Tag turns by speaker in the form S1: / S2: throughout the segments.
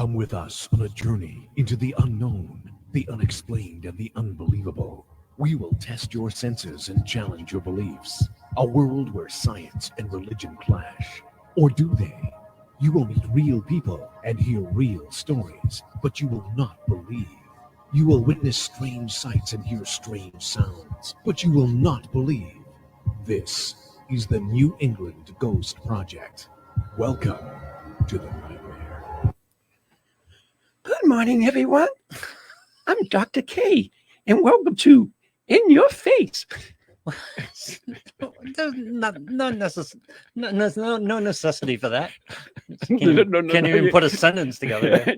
S1: Come with us on a journey into the unknown, the unexplained, and the unbelievable. We will test your senses and challenge your beliefs. A world where science and religion clash. Or do they? You will meet real people and hear real stories, but you will not believe. You will witness strange sights and hear strange sounds, but you will not believe. This is the New England Ghost Project. Welcome to the nightmare.
S2: Good morning, everyone. I'm Dr. K, and welcome to In Your Face.
S3: There's no necessity for that. Can't even put a sentence together.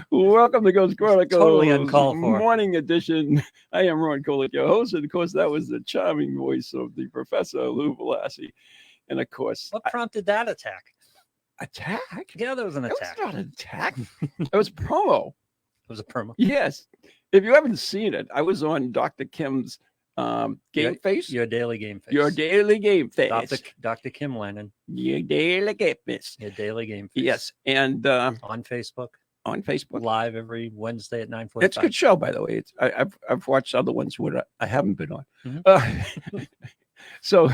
S2: Welcome to Ghost Chronicles.
S3: Totally uncalled for.
S2: Morning edition. I am Ron Kolick, your host, and of course, that was the charming voice of the Professor Lou Velassi. And of course,
S3: What prompted that attack?
S2: Attack?
S3: Yeah, there was an attack.
S2: It was not an attack. It was promo.
S3: It was a promo.
S2: Yes. If you haven't seen it, I was on Dr. Kim's Game Face.
S3: Your daily game face.
S2: Your daily game face.
S3: Dr. Kim Lennon.
S2: Your daily game face.
S3: Your daily game face.
S2: Yes. And
S3: on Facebook.
S2: On Facebook.
S3: Live every Wednesday at 9:45.
S2: It's a good show, by the way. I've watched other ones where I haven't been on.
S3: Mm-hmm.
S2: So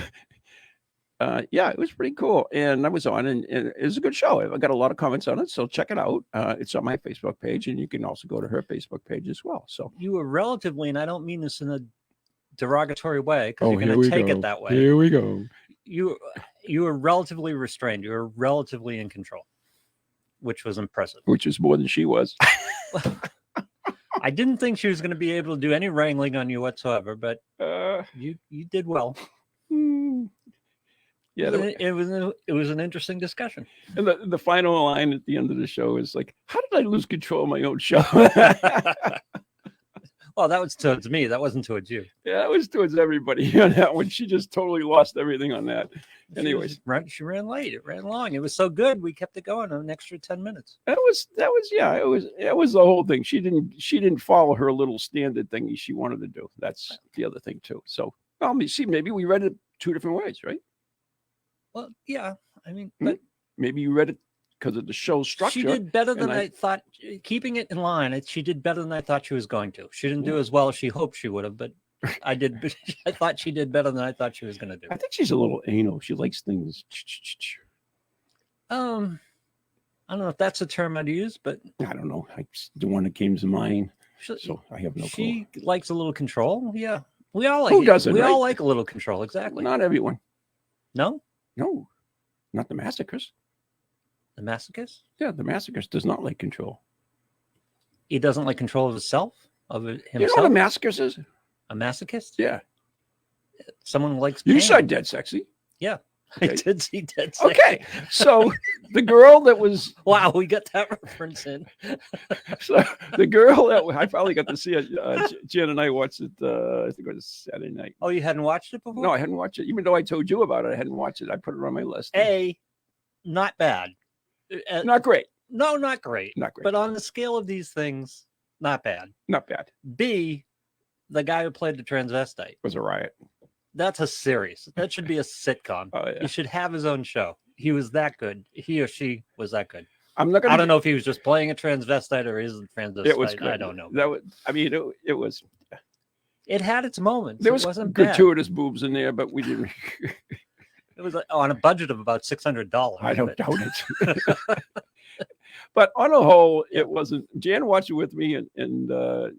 S2: yeah, it was pretty cool. And I was on, and it was a good show. I got a lot of comments on it, so check it out. It's on my Facebook page, and you can also go to her Facebook page as well. So
S3: you were relatively, and I don't mean this in a derogatory way, because you're going to take it that way.
S2: Here we go.
S3: You were relatively restrained. You were relatively in control, which was impressive.
S2: Which is more than she was.
S3: I didn't think she was going to be able to do any wrangling on you whatsoever, but you did well.
S2: Yeah,
S3: it was an interesting discussion.
S2: And the final line at the end of the show is like, "How did I lose control of my own show?"
S3: Well, that was towards me. That wasn't towards you.
S2: Yeah, it was towards everybody on that one. She just totally lost everything on that. Anyways,
S3: she ran late. It ran long. It was so good. We kept it going an extra 10 minutes.
S2: It was the whole thing. She didn't follow her little standard thing she wanted to do. That's the other thing too. So, maybe we read it two different ways, right?
S3: Well, yeah. I mean, but
S2: maybe you read it because of the show's structure.
S3: She did better than I thought. Keeping it in line, she did better than I thought she was going to. She didn't do as well as she hoped she would have, but I did. I thought she did better than I thought she was going to do.
S2: I think she's a little anal. She likes things.
S3: I don't know if that's a term I'd use, but
S2: I don't know. The one that came to mind. So I have no clue.
S3: She likes a little control. Yeah, we all like.
S2: Who doesn't?
S3: We all like a little control. Exactly.
S2: Not everyone.
S3: No.
S2: No, not the masochist.
S3: The masochist?
S2: Yeah, the masochist does not like control.
S3: He doesn't like control of himself? Of himself?
S2: You know what a masochist is?
S3: A masochist?
S2: Yeah.
S3: Someone who likes pain.
S2: You saw Dead Sexy.
S3: Yeah. Okay. I did see Dead Sexy.
S2: Okay. So the girl that was...
S3: Wow, we got that reference in.
S2: So the girl that... I probably got to see it. Jen and I watched it, I think it was Saturday night.
S3: Oh, you hadn't watched it before?
S2: No, I hadn't watched it. Even though I told you about it, I hadn't watched it. I put it on my list.
S3: Not bad.
S2: Not great.
S3: No, not great.
S2: Not great.
S3: But on the scale of these things, not bad.
S2: Not bad.
S3: B, the guy who played the transvestite
S2: was a riot.
S3: That's a series. That should be a sitcom.
S2: Oh, yeah.
S3: He should have his own show. He was that good. He or she was that good.
S2: I'm not gonna.
S3: I don't know if he was just playing a transvestite or is a transvestite.
S2: It was good.
S3: I don't know.
S2: That was. I mean, it was.
S3: It had its moments.
S2: There was
S3: wasn't
S2: gratuitous boobs in there, but we didn't.
S3: It was on a budget of about $600.
S2: I don't doubt it. But on the whole, it wasn't. Jan watched it with me, and of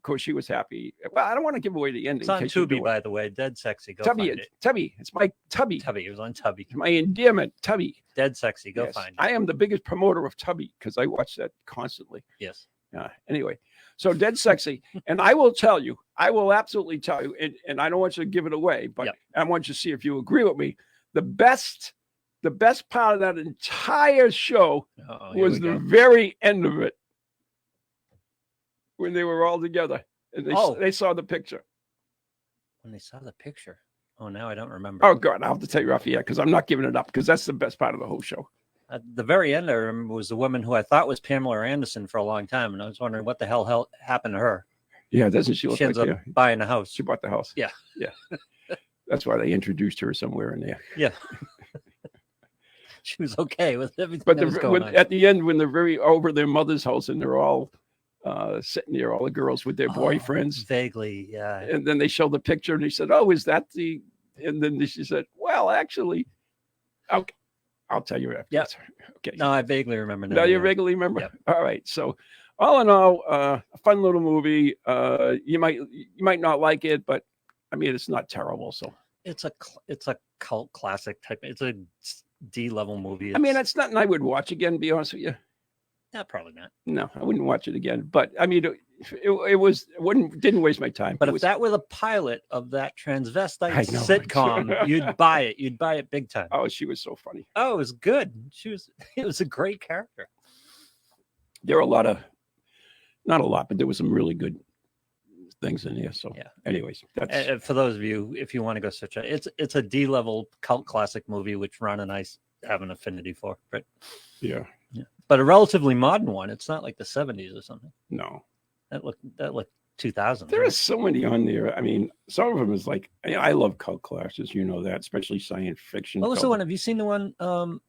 S2: course, she was happy. Well, I don't want to give away the ending.
S3: It's on Tubi, by the way. Dead Sexy. Go
S2: Tubby,
S3: find it.
S2: Tubby. It's my Tubby.
S3: Tubby. It was on Tubby.
S2: My endearment, Tubby.
S3: Dead Sexy. Go find it.
S2: I am the biggest promoter of Tubby because I watch that constantly.
S3: Yes.
S2: Anyway, so Dead Sexy. And I will tell you, I will absolutely tell you, and I don't want you to give it away, but I want you to see if you agree with me. The best part of that entire show was the very end of it, when they were all together and they saw the picture.
S3: When they saw the picture. Oh, now I don't remember.
S2: Oh God, I'll have to tell you off the air because I'm not giving it up because that's the best part of the whole show.
S3: At the very end, I remember was the woman who I thought was Pamela Anderson for a long time, and I was wondering what the hell happened to her.
S2: Yeah, doesn't she look
S3: she ends
S2: like
S3: up buying a house?
S2: She bought the house.
S3: Yeah.
S2: That's why they introduced her somewhere in there.
S3: Yeah. she was okay with everything
S2: But
S3: that was going on.
S2: at the end, when they're very over their mother's house and they're all sitting there, all the girls with their boyfriends.
S3: Vaguely, yeah.
S2: And then they show the picture and he said, "Oh, is that the?" And then she said, "Well, actually, okay, I'll tell you after."
S3: Yep.
S2: Okay.
S3: No, I vaguely remember.
S2: Now you vaguely remember.
S3: Yep.
S2: All right. So, all in all, a fun little movie. You might not like it, but I mean, it's not terrible. So
S3: it's a cult classic type. It's a D-level movie.
S2: I mean, it's nothing I would watch again. To be honest with you.
S3: Yeah, probably not.
S2: No, I wouldn't watch it again. But I mean, didn't waste my time.
S3: But if that were the pilot of that transvestite
S2: I know.
S3: sitcom, you'd buy it. You'd buy it big time.
S2: Oh, she was so funny.
S3: Oh, it was good. It was a great character.
S2: There were not a lot, but there was some really good things in here. So,
S3: yeah.
S2: Anyways, that's
S3: for those of you, if you want to go search it, it's a D-level cult classic movie, which Ron and I have an affinity for. But
S2: yeah.
S3: But a relatively modern one. It's not like the 70s or something.
S2: No,
S3: that looked 2000.
S2: There are so many on there. I mean, some of them is like, I love cult classics, you know that, especially science fiction.
S3: What was the one? Have you seen the one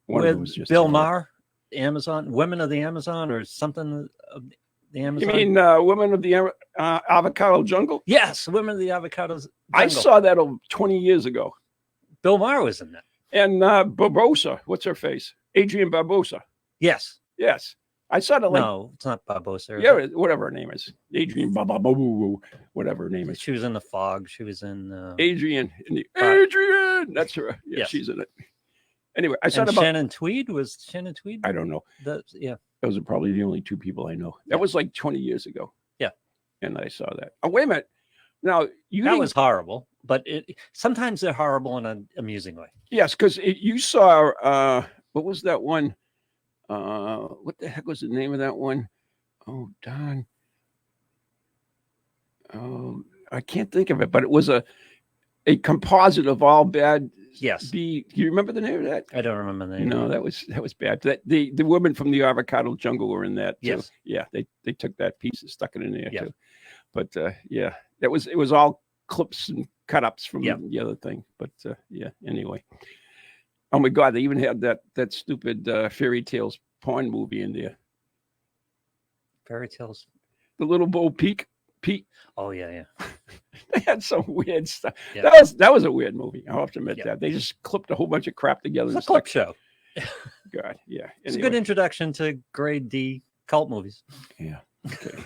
S3: with
S2: just
S3: Bill Maher, Amazon, Women of the Amazon, or something of the Amazon?
S2: You mean Women of the Avocado Jungle?
S3: Yes, Women of the Avocado Jungle.
S2: I saw that 20 years ago.
S3: Bill Maher was in that.
S2: And Barbosa, what's her face? Adrian Barbosa.
S3: Yes.
S2: Yes. I saw it.
S3: No, it's not Barbosa.
S2: Yeah, whatever her name is. Adrian whatever her name is.
S3: She was in The Fog. She was in
S2: Adrian. Adrian. That's her. Yeah, yes. She's in it. Anyway, I saw it about
S3: Shannon Tweed. Was Shannon Tweed?
S2: I don't know.
S3: Yeah.
S2: Those are probably the only two people I know. That was like 20 years ago.
S3: Yeah.
S2: And I saw that. Oh, wait a minute. Now
S3: that was horrible, but sometimes they're horrible in an amusing way.
S2: Yes, because you saw what was that one? What the heck was the name of that one? Oh, darn. Oh, I can't think of it, but it was a composite of all bad.
S3: Yes.
S2: Do you remember the name of that?
S3: I don't remember the name.
S2: No, that was bad. The women from the Avocado Jungle were in that too.
S3: Yes.
S2: Yeah, they took that piece and stuck it in there
S3: too.
S2: But yeah, it was all clips and cut ups from the other thing. But yeah, anyway. Oh my God, they even had that stupid fairy tales porn movie in there.
S3: Fairy tales.
S2: The Little Bo Peep.
S3: Oh yeah.
S2: They had some weird stuff.
S3: Yeah.
S2: That was a weird movie. I'll have to admit that. They just clipped a whole bunch of crap together.
S3: It's a clip show.
S2: God, yeah.
S3: It's a good introduction to grade D cult movies.
S2: Yeah. Okay.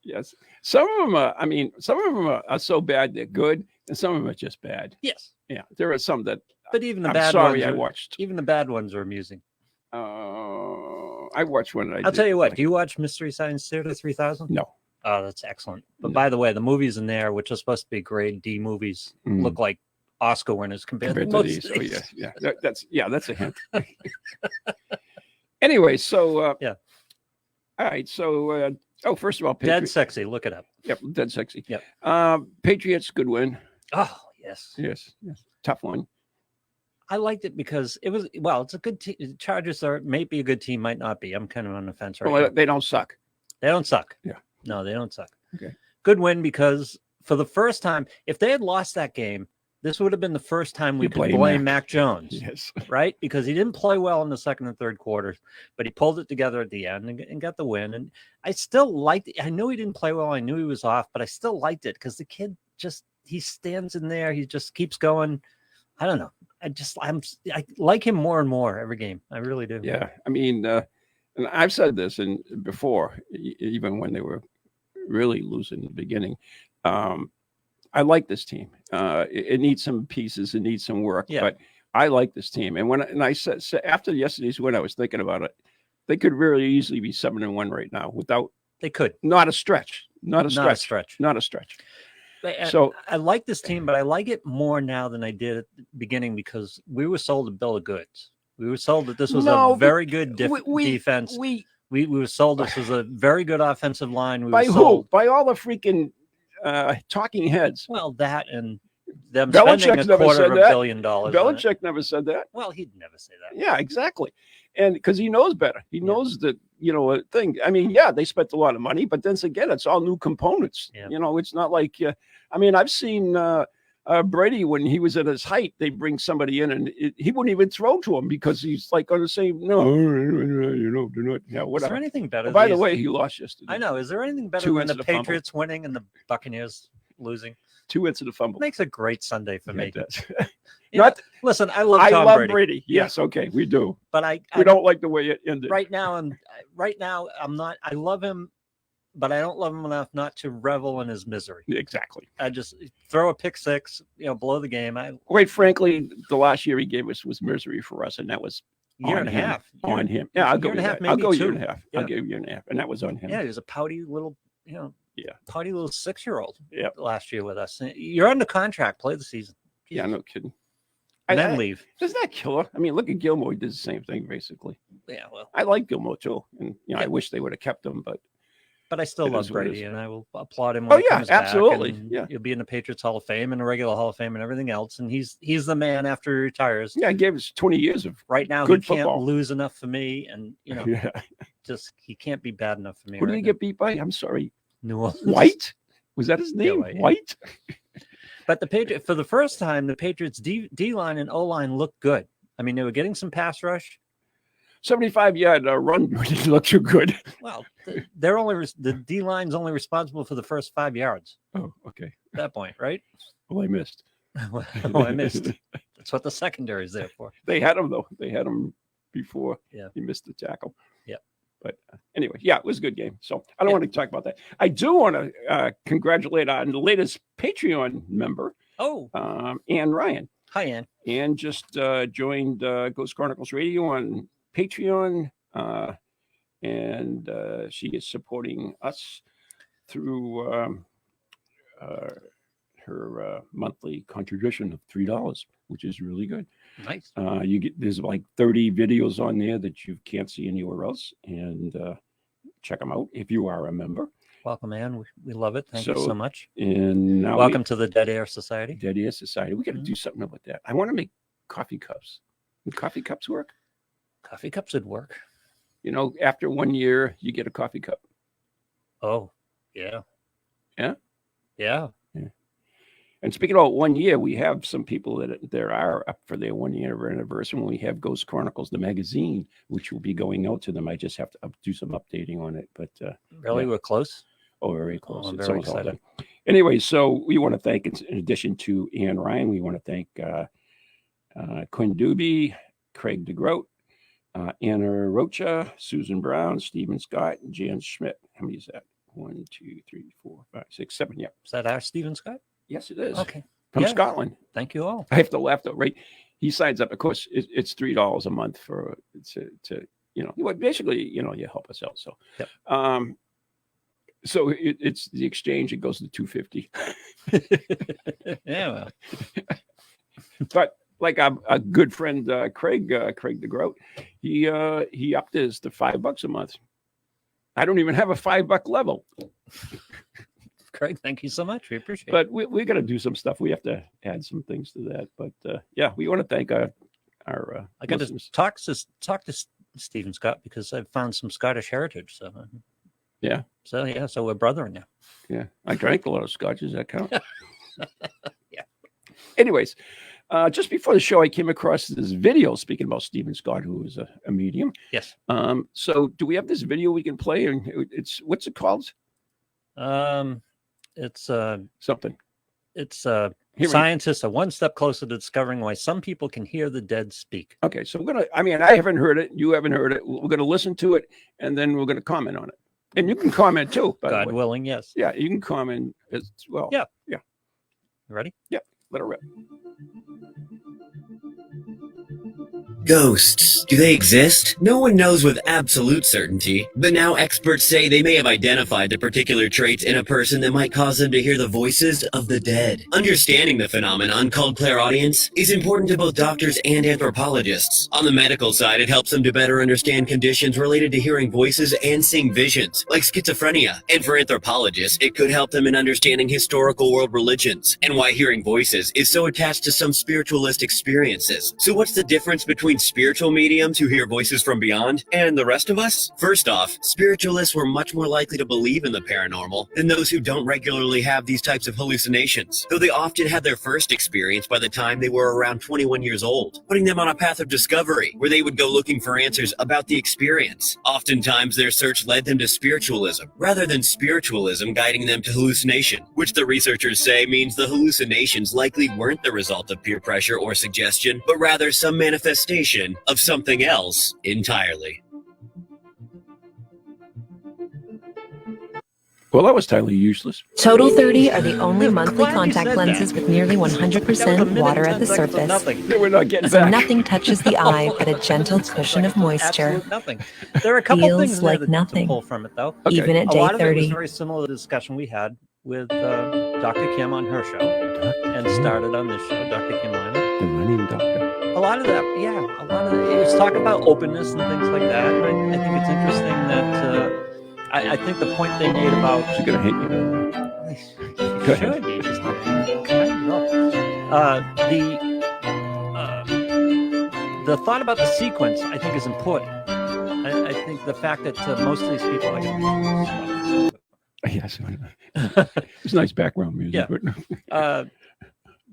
S2: Yes. Some of them are so bad they're good, and some of them are just bad.
S3: Yes.
S2: Yeah. There are some that.
S3: But even the
S2: I'm
S3: bad
S2: sorry
S3: ones
S2: I watched.
S3: Even the bad ones are amusing.
S2: I watched one.
S3: I'll tell you what. Do you watch Mystery Science Theater 3000?
S2: No.
S3: Oh, that's excellent. But by the way, the movies in there, which are supposed to be grade D movies, look like Oscar winners compared to most
S2: these. Oh, yeah. That's a hint. Anyway, so
S3: yeah.
S2: All right. So first of all,
S3: Dead Sexy. Look it up.
S2: Yep, Dead Sexy.
S3: Yep.
S2: Patriots, good win.
S3: Oh yes.
S2: Tough one.
S3: I liked it because it's a good team. Chargers may be a good team, might not be. I'm kind of on the fence right now.
S2: They don't suck.
S3: They don't suck.
S2: Yeah.
S3: No, they don't suck.
S2: Okay.
S3: Good win because for the first time, if they had lost that game, this would have been the first time we could blame Mac Jones.
S2: Yes.
S3: Right? Because he didn't play well in the second and third quarters, but he pulled it together at the end and got the win. And I still liked it. I knew he didn't play well. I knew he was off, but I still liked it because the kid he stands in there. He just keeps going. I don't know. I like him more and more every game. I really do.
S2: Yeah. I mean, and I've said this before, even when they were really losing in the beginning. I like this team. It needs some pieces. It needs some work, but I like this team. And I said after yesterday's win, I was thinking about it. They could really easily be 7-1 right now without.
S3: They could.
S2: Not a stretch. Not a stretch.
S3: So I like this team, but I like it more now than I did at the beginning because we were sold a bill of goods. We were sold that this was a very good defense. We were sold this was a very good offensive line.
S2: By who? By all the freaking talking heads.
S3: Well, that and them
S2: Belichick
S3: spending a quarter of $1 billion.
S2: Belichick never said that.
S3: Well, he'd never say that.
S2: Yeah, exactly. And because he knows better. He knows that, a thing. I mean, they spent a lot of money, but then again, it's all new components.
S3: Yeah.
S2: It's not like, I've seen Brady, when he was at his height, they bring somebody in and he wouldn't even throw to him because he's like on the same. No, you know, do not. Yeah,
S3: Is
S2: whatever.
S3: there anything better?
S2: By the way, he lost yesterday.
S3: I know. Is there anything better than the Patriots winning and the Buccaneers losing?
S2: 2 into the fumble.
S3: Makes a great Sunday for me.
S2: Listen,
S3: I love
S2: Brady. Yes, okay, we do.
S3: But
S2: we don't like the way it ended.
S3: Right now, I'm not. I love him, but I don't love him enough not to revel in his misery.
S2: Exactly.
S3: I just throw a pick six, blow the game.
S2: Quite frankly, the last year he gave us was misery for us, and that was
S3: year and a half
S2: on him. Yeah, I'll go year and a half. I'll go year and a half.
S3: Yeah.
S2: I'll give year and a half, and that was on him.
S3: Yeah, he was a pouty little, pouty little 6-year-old.
S2: Yeah,
S3: last year with us. You're under contract. Play the season.
S2: Jeez. Yeah, no kidding.
S3: And then leave.
S2: Doesn't that kill her? I mean, look at Gilmore. He did the same thing basically.
S3: Yeah, well,
S2: I like Gilmore too, and I wish they would have kept him, but
S3: I still love Brady, and I will applaud him.
S2: When he comes absolutely.
S3: Back,
S2: yeah,
S3: he'll be in the Patriots Hall of Fame and the regular Hall of Fame and everything else. And he's the man after he retires.
S2: Yeah, he gave us 20 years of
S3: right now.
S2: Good
S3: he can't
S2: football.
S3: Lose enough for me, and just he can't be bad enough for me.
S2: Who did he get beat by? I'm sorry,
S3: New Orleans.
S2: White. Was that his name?
S3: Yeah,
S2: White.
S3: But the Patriots, for the first time, the Patriots D line and O line looked good. I mean, they were getting some pass rush.
S2: 75-yard run didn't look too good.
S3: Well, the D line's only responsible for the first 5 yards.
S2: Oh, okay.
S3: At that point, right?
S2: Well, I missed.
S3: I missed. That's what the secondary is there for.
S2: They had him though. They had him before.
S3: Yeah.
S2: He missed the tackle.
S3: Yeah.
S2: But anyway, yeah, it was a good game. So I don't want to talk about that. I do want to congratulate our latest Patreon member.
S3: Oh,
S2: Ann Ryan.
S3: Hi, Ann.
S2: Ann just joined Ghost Chronicles Radio on Patreon, and she is supporting us through her monthly contribution of $3, which is really good.
S3: Nice.
S2: There's like 30 videos on there that you can't see anywhere else, and check them out if you are a member.
S3: Welcome, Ann. We love it. Thank you so much.
S2: And now
S3: welcome to the Dead Air Society.
S2: Dead Air Society. We got to do something about that. I want to make coffee cups. Would coffee cups work?
S3: Coffee cups would work.
S2: After 1 year, you get a coffee cup.
S3: Oh, yeah.
S2: Yeah?
S3: Yeah.
S2: And speaking about 1 year, we have some people that are up for their 1 year anniversary when we have Ghost Chronicles, the magazine, which will be going out to them. I just have to do some updating on it. But
S3: really, we're close?
S2: Oh, very close.
S3: Oh, I'm very excited.
S2: Anyway, so we want to thank, in addition to Ann Ryan, we want to thank Quinn Doobie, Craig DeGroat, Anna Rocha, Susan Brown, Stephen Scott, and Jan Schmidt. How many is that? 1, 2, 3, 4, 5, 6, 7. Yeah.
S3: Is that our Stephen Scott?
S2: Yes, it is.
S3: Okay.
S2: From Scotland.
S3: Thank you all.
S2: I have to laugh though, right? He signs up. Of course, it's $3 a month for to basically you help us out. So,
S3: yep.
S2: So it's the exchange. It goes to $250.
S3: Yeah. Well.
S2: But like a good friend, Craig DeGroat, he upped his to $5 a month. I don't even have a $5 level.
S3: Craig, thank you so much. We appreciate it.
S2: But we got to do some stuff. We have to add some things to that. But yeah, we want to thank our
S3: I got to talk to Stephen Scott because I've found some Scottish heritage. So
S2: yeah.
S3: So we're brethren now.
S2: Yeah, I drank a lot of scotch. Does that count?
S3: Yeah.
S2: Anyways, just before the show, I came across this video speaking about Stephen Scott, who is a medium.
S3: Yes.
S2: So do we have this video we can play? And what's it called?
S3: It's
S2: something.
S3: It's scientists are one step closer to discovering why some people can hear the dead speak.
S2: Okay, so I haven't heard it. You haven't heard it. We're gonna listen to it, and then we're gonna comment on it. And you can comment too.
S3: God willing, yes.
S2: Yeah, you can comment as well.
S3: Yeah.
S2: Yeah.
S3: You ready?
S2: Yeah. Let her rip.
S4: Ghosts. Do they exist? No one knows with absolute certainty, but now experts say they may have identified the particular traits in a person that might cause them to hear the voices of the dead. Understanding the phenomenon, called clairaudience, is important to both doctors and anthropologists. On the medical side, it helps them to better understand conditions related to hearing voices and seeing visions, like schizophrenia. And for anthropologists, it could help them in understanding historical world religions, and why hearing voices is so attached to some spiritualist experiences. So what's the difference between between spiritual mediums who hear voices from beyond and the rest of us? First off, spiritualists were much more likely to believe in the paranormal than those who don't regularly have these types of hallucinations, though they often had their first experience by the time they were around 21 years old, putting them on a path of discovery where they would go looking for answers about the experience. Oftentimes, their search led them to spiritualism, rather than spiritualism guiding them to hallucination, which the researchers say means the hallucinations likely weren't the result of peer pressure or suggestion, but rather some manifestation of something else entirely.
S2: Well, that was totally useless.
S5: Total 30 are the only
S3: I'm
S5: monthly
S3: glad you
S5: contact
S3: said
S5: lenses
S3: that.
S5: with nearly
S3: That was a
S5: 100%
S3: minute
S5: water
S3: and
S5: at the
S3: 10 seconds of
S5: surface.
S3: nothing.
S2: We're not getting
S5: So
S2: back.
S5: nothing touches the eye but a gentle
S3: It's
S5: cushion of
S3: like
S5: moisture.
S3: absolute nothing. There are a couple
S5: Feels
S3: things in there
S5: like
S3: that, to
S5: nothing.
S3: pull from it, though.
S2: Okay.
S5: Even at
S3: A
S5: day
S3: lot of it was
S5: 30.
S3: very similar to the discussion we had with Dr. Kim on her show, and started on this show, Dr. Kim Lynn.
S2: The running doctor.
S3: A lot of that, yeah, a lot of it was talking about openness and things like that. And I think it's interesting that I think the point they made about
S2: She's gonna hit you. Go ahead.
S3: should be just kind of the thought about the sequence I think is important. I think the fact that most of these people like
S2: Yes. It's nice background music.
S3: Yeah.
S2: But,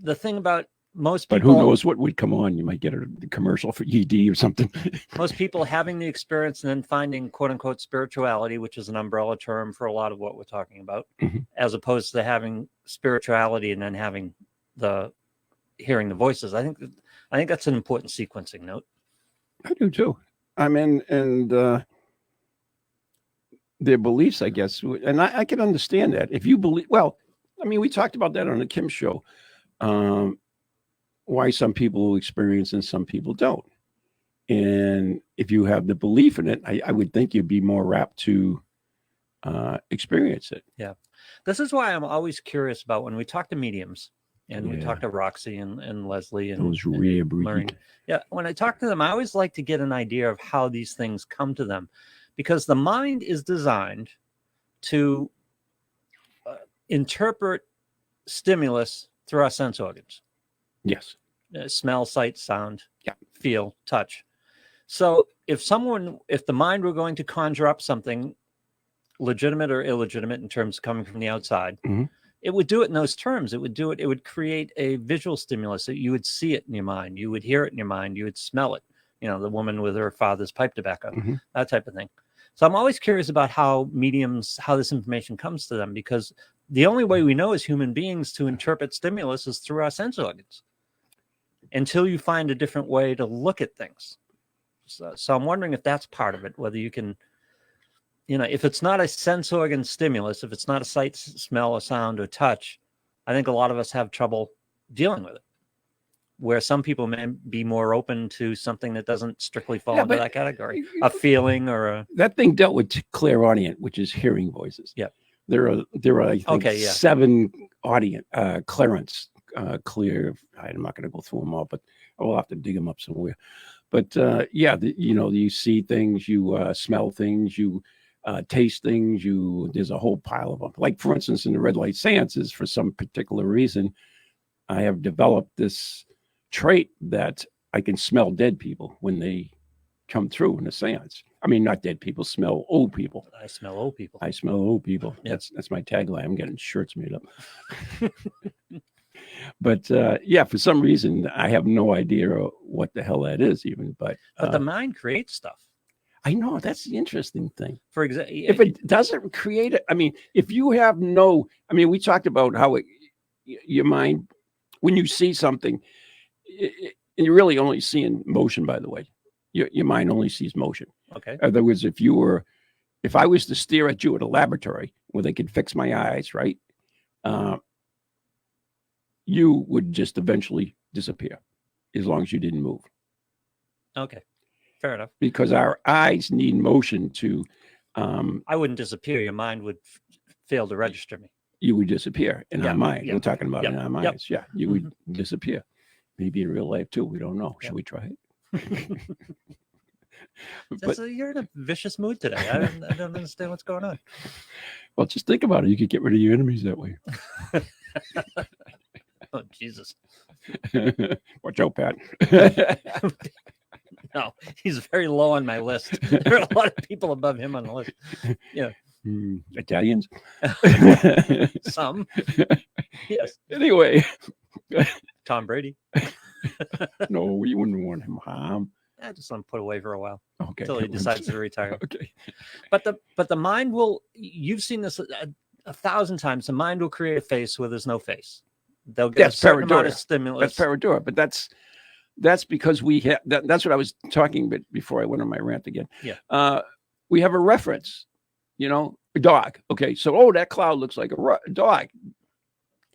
S3: the thing about most
S2: but
S3: people,
S2: who knows what would come on? You might get a commercial for ED or something.
S3: most people having the experience and then finding quote unquote spirituality, which is an umbrella term for a lot of what we're talking about,
S2: Mhm.
S3: as opposed to having spirituality and then having hearing the voices. I think that's an important sequencing note.
S2: I do too. I mean, and their beliefs, I guess, and I can understand that. If you believe, well, I mean, we talked about that on the Kim show. Why some people experience and some people don't. And if you have the belief in it, I would think you'd be more apt to experience it.
S3: Yeah. This is why I'm always curious about when we talk to mediums and we
S2: Yeah.
S3: talk to Roxy and Leslie and
S2: Those rare breed.
S3: Lorraine. Yeah. When I talk to them, I always like to get an idea of how these things come to them, because the mind is designed to interpret stimulus through our sense organs.
S2: Yes.
S3: Smell, sight, sound,
S2: Yeah.
S3: feel, touch. So if the mind were going to conjure up something legitimate or illegitimate in terms of coming from the outside,
S2: Mhm.
S3: it would do it in those terms. It would create a visual stimulus that you would see it in your mind. You would hear it in your mind. You would smell it. You know, the woman with her father's pipe tobacco,
S2: Mhm.
S3: that type of thing. So I'm always curious about how this information comes to them, because the only way we know as human beings to interpret stimulus is through our sense organs, until you find a different way to look at things. So I'm wondering if that's part of it, whether you can, if it's not a sense organ stimulus, if it's not a sight, smell, or sound, or touch, I think a lot of us have trouble dealing with it, where some people may be more open to something that doesn't strictly fall
S2: Yeah,
S3: into
S2: but-
S3: that category, a feeling or a,
S2: That thing dealt with clairaudient, which is hearing voices.
S3: Yeah.
S2: There are I think,
S3: Okay, yeah.
S2: 7 clarence, clear. I'm not going to go through them all, but I'll have to dig them up somewhere. But yeah, you see things, you smell things, you taste things, there's a whole pile of them. Like, for instance, in the red light seances, for some particular reason, I have developed this trait that I can smell dead people when they come through in the seance. I mean, not dead people, smell old people.
S3: I smell old people.
S2: I smell old people.
S3: Yeah.
S2: That's my tagline. I'm getting shirts made up. But yeah, for some reason, I have no idea what the hell that is even. But
S3: But the mind creates stuff.
S2: I know that's the interesting thing.
S3: For example,
S2: If it doesn't create it, I mean, if you have we talked about how your mind, when you see something, and you're really only seeing motion, by the way. Your mind only sees motion.
S3: okay,
S2: In other words, if I was to stare at you at a laboratory where they could fix my eyes, right? You would just eventually disappear as long as you didn't move,
S3: okay, fair enough.
S2: because our eyes need motion to,
S3: I wouldn't disappear. Your mind would fail to register me.
S2: you would disappear in
S3: Yeah,
S2: our mind.
S3: yeah.
S2: We're talking about
S3: Yep,
S2: in our
S3: yep.
S2: minds. Yeah, you would disappear. Maybe in real life too. We don't know.
S3: Yep.
S2: Should we try it?
S3: You're in a vicious mood today. I don't understand what's going on.
S2: Well, just think about it. You could get rid of your enemies that way.
S3: Oh, Jesus.
S2: Watch out, Pat.
S3: No, he's very low on my list. There are a lot of people above him on the list. Yeah.
S2: Italians.
S3: Some. Yes.
S2: Anyway,
S3: Tom Brady.
S2: no, we wouldn't want him harm.
S3: I just want to put away for a while
S2: Okay.
S3: until he decides to retire.
S2: Okay.
S3: But the mind will. You've seen this 1,000 times. The mind will create a face where there's no face. They'll get a certain amount of stimulus.
S2: That's pareidoia, but that's because we have. That's what I was talking about before I went on my rant again.
S3: Yeah.
S2: We have a reference. A dog. Okay, so that cloud looks like a dog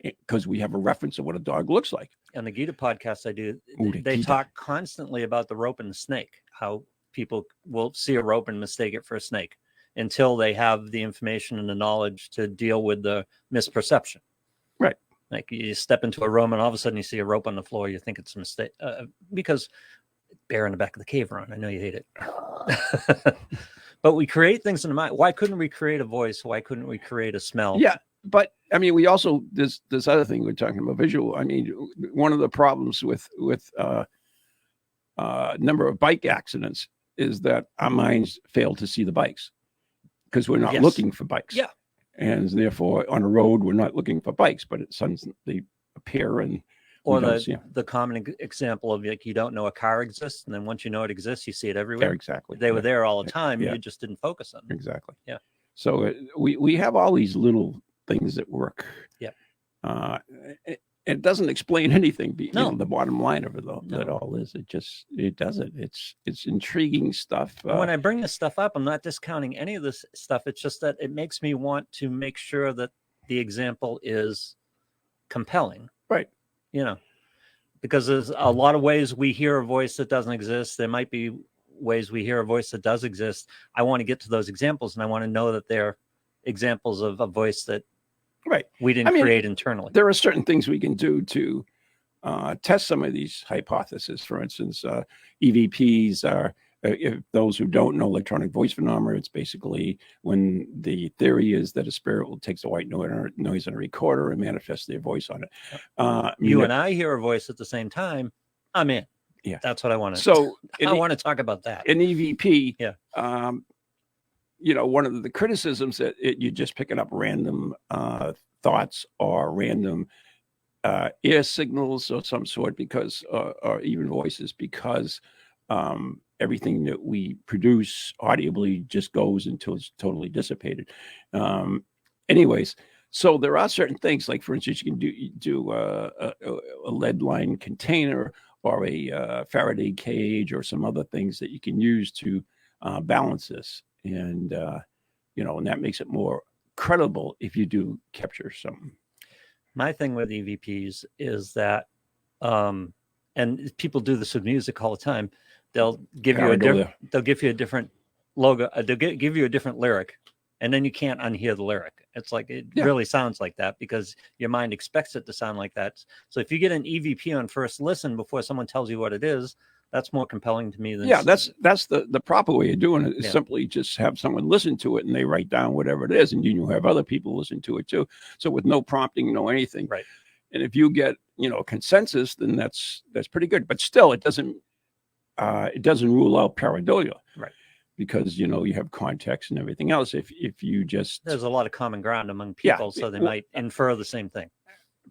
S2: because we have a reference of what a dog looks like.
S3: On the Gita podcast I do,
S2: Ooh,
S3: they talk constantly about the rope and the snake, how people will see a rope and mistake it for a snake until they have the information and the knowledge to deal with the misperception.
S2: Right.
S3: Like you step into a room and all of a sudden you see a rope on the floor, you think it's a mistake because bear in the back of the cave, Ron. I know you hate it. But we create things in the mind. Why couldn't we create a voice? Why couldn't we create a smell?
S2: Yeah, but I mean, we also this other thing we're talking about visual. I mean, one of the problems with number of bike accidents is that our minds fail to see the bikes because we're not looking for bikes.
S3: Yeah,
S2: and therefore on a road we're not looking for bikes, but they appear and.
S3: Or the common example of like you don't know a car exists, and then once you know it exists, you see it everywhere.
S2: Yeah, exactly.
S3: They were there all the time.
S2: Yeah.
S3: You just didn't focus on them.
S2: Exactly.
S3: Yeah.
S2: So we have all these little things that work.
S3: Yeah.
S2: It doesn't explain anything.
S3: No.
S2: The bottom line of it, though, that all is it doesn't. It's intriguing stuff.
S3: When I bring this stuff up, I'm not discounting any of this stuff. It's just that it makes me want to make sure that the example is compelling.
S2: Right.
S3: Because there's a lot of ways we hear a voice that doesn't exist. There might be ways we hear a voice that does exist. I want to get to those examples, and I want to know that they're examples of a voice that we didn't create internally.
S2: There are certain things we can do to test some of these hypotheses. For instance, EVPs are, if those who don't know electronic voice phenomena, it's basically when the theory is that a spirit will take the white noise on a recorder and manifest their voice on it.
S3: You and I hear a voice at the same time. I'm in.
S2: Yeah,
S3: that's what I want to.
S2: So
S3: I want to talk about that.
S2: An EVP.
S3: Yeah.
S2: One of the criticisms that you're just picking up random thoughts or random air signals of some sort because, or even voices, because everything that we produce audibly just goes until it's totally dissipated. Anyways, so there are certain things, like for instance, you can do a lead line container or a Faraday cage or some other things that you can use to balance this. And, and that makes it more credible if you do capture something.
S3: My thing with EVPs is that, and people do this with music all the time. They'll give you a different logo. They'll give you a different lyric, and then you can't unhear the lyric. It's like it really sounds like that because your mind expects it to sound like that. So if you get an EVP on first listen before someone tells you what it is, that's more compelling to me than
S2: that's the proper way of doing it. Is simply just have someone listen to it and they write down whatever it is, and you have other people listen to it too. So with no prompting, no anything.
S3: Right.
S2: And if you get consensus, then that's pretty good. But still, it doesn't rule out pareidolia.
S3: Right.
S2: Because you have context and everything else. If you just
S3: there's a lot of common ground among people, so they might infer the same thing.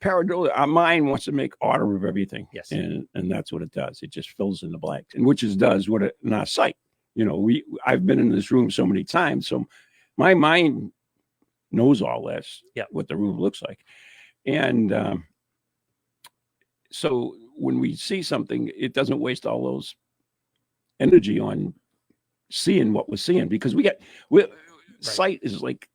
S2: Pareidolia, our mind wants to make order of everything.
S3: Yes.
S2: And that's what it does. It just fills in the blanks, and which does what it in our sight. I've been in this room so many times, so my mind knows all this.
S3: Yeah.
S2: What the room looks like, and so when we see something, it doesn't waste all those energy on seeing what we're seeing, because sight is like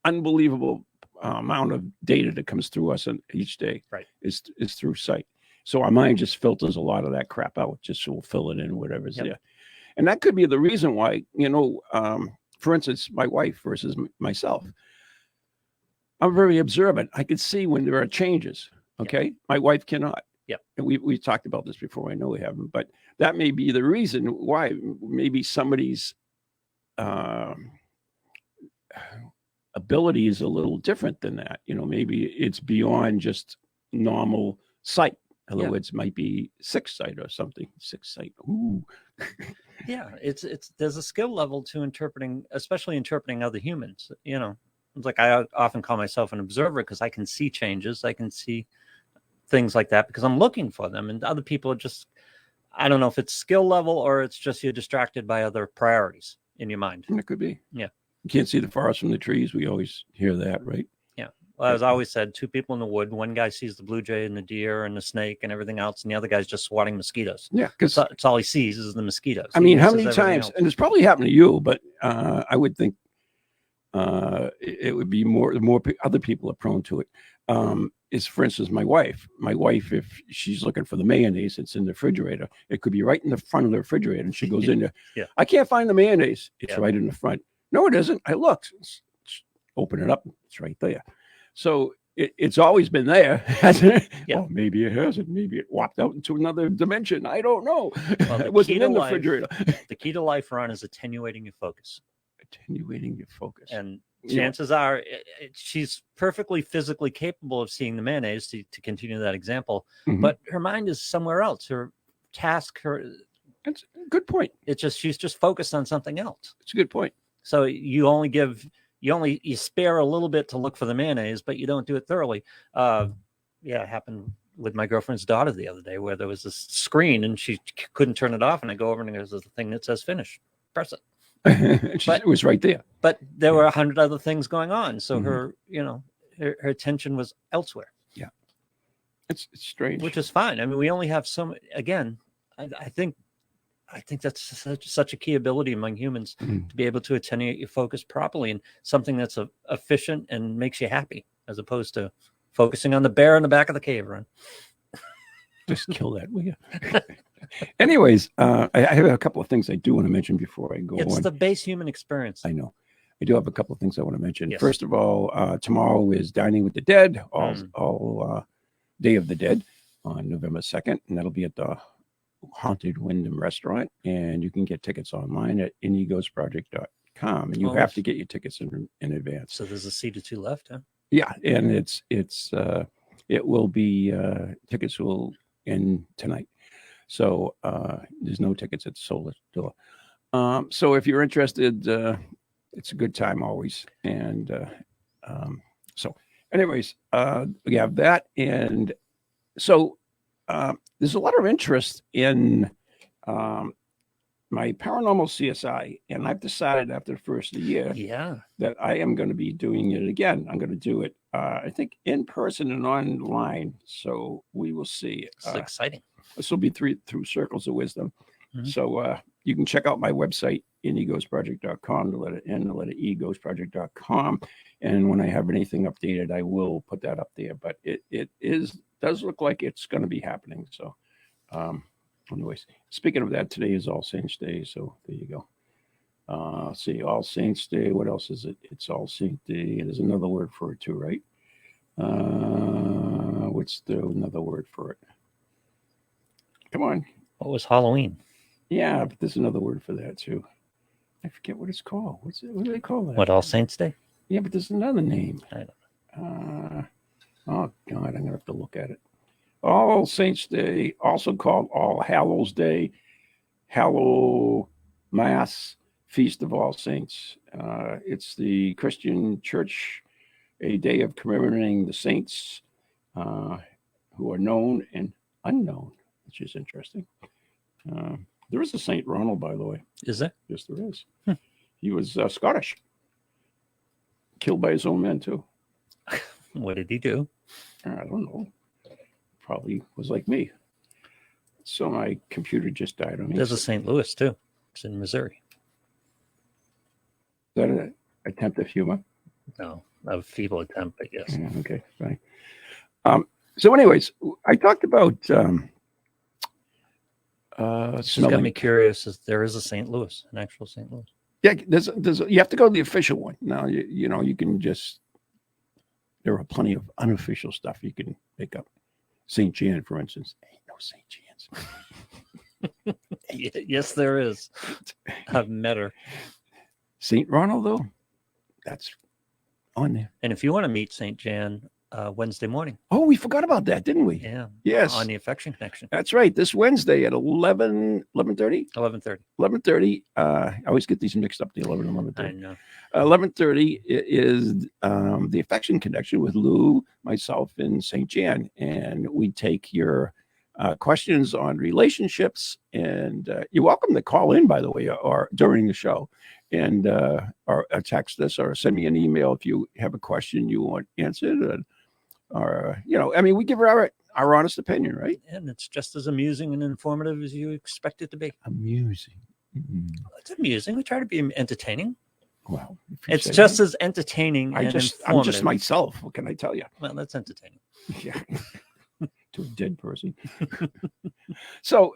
S2: unbelievable amount of data that comes through us each day.
S3: Right.
S2: is through sight. So our mind just filters a lot of that crap out, just so we'll fill it in whatever's there. And that could be the reason why, for instance, my wife versus myself, I'm very observant. I could see when there are changes. Okay. My wife cannot.
S3: Yeah.
S2: And we talked about this before. I know we haven't, but that may be the reason why. Maybe somebody's ability is a little different than that. Maybe it's beyond just normal sight. In other words, it might be sixth sight or something. Sixth sight. Ooh,
S3: Yeah, it's there's a skill level to interpreting, especially interpreting other humans. You know, it's like I often call myself an observer because I can see changes, I can see things like that because I'm looking for them, and other people are just, I don't know if it's skill level or it's just you're distracted by other priorities in your mind.
S2: It could be.
S3: Yeah.
S2: You can't see the forest from the trees. We always hear that, right?
S3: Yeah. Well, as I always said, two people in the wood. One guy sees the blue jay and the deer and the snake and everything else, and the other guy's just swatting mosquitoes.
S2: Yeah, because
S3: It's all he sees is the mosquitoes.
S2: I
S3: He
S2: mean, how
S3: misses
S2: many
S3: everything
S2: times?
S3: else.
S2: And it's probably happened to you, but I would think it would be more. The more other people are prone to it. Is, for instance, my wife. My wife, if she's looking for the mayonnaise, it's in the refrigerator. It could be right in the front of the refrigerator, and she goes in there.
S3: Yeah.
S2: I can't find the mayonnaise. It's
S3: Yeah.
S2: right in the front. No, it isn't. I looked. Open it up. It's right there. So it's always been there, hasn't it?
S3: Yeah.
S2: Oh, maybe it hasn't. Maybe it walked out into another dimension. I don't know.
S3: Well,
S2: It wasn't
S3: key to
S2: in the
S3: life-
S2: refrigerator.
S3: The key to life, Ron, is attenuating your focus.
S2: Attenuating your focus.
S3: And
S2: Yeah.
S3: chances are she's perfectly physically capable of seeing the mayonnaise, to continue that example,
S2: Mhm.
S3: but her mind is somewhere else. Her task,
S2: That's a good point.
S3: it's just, she's just focused on something else.
S2: It's a good point.
S3: So you spare a little bit to look for the mayonnaise, but you don't do it thoroughly. It happened with my girlfriend's daughter the other day where there was this screen and she couldn't turn it off, and I go over and there's a thing that says finish, press it.
S2: It was right there.
S3: But there were 100 other things going on, so
S2: Mhm.
S3: her attention was elsewhere.
S2: It's strange.
S3: Which is fine. I mean, we only have again, I think that's such a key ability among humans
S2: Mhm.
S3: to be able to attenuate your focus properly and something that's efficient and makes you happy, as opposed to focusing on the bear in the back of the cave, Run.
S2: Just kill that, will you? Anyways, I have a couple of things I do want to mention before I go
S3: It's
S2: on.
S3: the base human experience.
S2: I know. I do have a couple of things I want to mention.
S3: Yes.
S2: First of all, tomorrow is Dining with the Dead, all Day of the Dead on November 2nd, and that'll be at the Haunted Wyndham Restaurant, and you can get tickets online at indiegosproject.com, and you have to get your tickets in advance.
S3: So there's a seat or two left, huh?
S2: Yeah, and it will be tickets will end tonight, so there's no tickets at the sold door. So if you're interested, it's a good time always. And so, anyways, we have that, and so there's a lot of interest in my paranormal CSI, and I've decided after the first of the year that I am going to be doing it again. I'm going to do it, I think, in person and online. So we will see.
S3: It's exciting.
S2: This will be through Circles of Wisdom.
S3: Mhm.
S2: So you can check out my website, indiegosproject.com, the letter N, the letter E, ghostproject.com. And when I have anything updated, I will put that up there. But it does look like it's going to be happening. So anyways, speaking of that, today is All Saints Day. So there you go. See, All Saints Day. What else is it? It's All Saint Day. There's another word for it too, right? What's another word for it? Come on.
S3: What was Halloween?
S2: Yeah, but there's another word for that too. I forget what it's called. What do they call that?
S3: What, All Saints Day?
S2: Yeah, but there's another name.
S3: I don't
S2: Oh God, I'm gonna have to look at it. All Saints Day, also called All Hallows Day, Hallow Mass, Feast of All Saints. It's the Christian Church, a day of commemorating the saints who are known and unknown, which is interesting. There is a Saint Ronald, by the way.
S3: Is there?
S2: Yes, there is. He was Scottish. Killed by his own men, too.
S3: What did he do?
S2: I don't know. Probably was like me. So my computer just died on me.
S3: There's a St. Louis, too. It's in Missouri.
S2: Is that an attempt at humor?
S3: No, a feeble attempt, I guess.
S2: Yeah, okay, fine. So anyways, I talked about
S3: It's just got me curious. There is a St. Louis, an actual St. Louis.
S2: Yeah, you have to go to the official one. Now, you can just, there are plenty of unofficial stuff you can make up. St. Jan, for instance. Ain't no St. Jan's.
S3: Yes, there is. I've met her.
S2: St. Ronald, though, that's on there.
S3: And if you want to meet St. Jan, Wednesday morning.
S2: Oh, we forgot about that, didn't we?
S3: Yeah.
S2: Yes.
S3: On the Affection Connection.
S2: That's right. This Wednesday at 11:30.
S3: 11:30.
S2: 11:30. I always get these mixed up, the 11 and
S3: I
S2: 11:30.
S3: know.
S2: 11:30 is the Affection Connection with Lou, myself, and St. Jan. And we take your questions on relationships. And you're welcome to call in, by the way, or during the show. And or text us or send me an email if you have a question you want answered. Or, I mean, we give our honest opinion, right?
S3: And it's just as amusing and informative as you expect it to be.
S2: Amusing. Mm-hmm.
S3: It's amusing. We try to be entertaining.
S2: Well,
S3: it's just as entertaining
S2: I'm
S3: informative.
S2: just myself. What can I tell you?
S3: Well, that's entertaining.
S2: Yeah. To a dead person. So,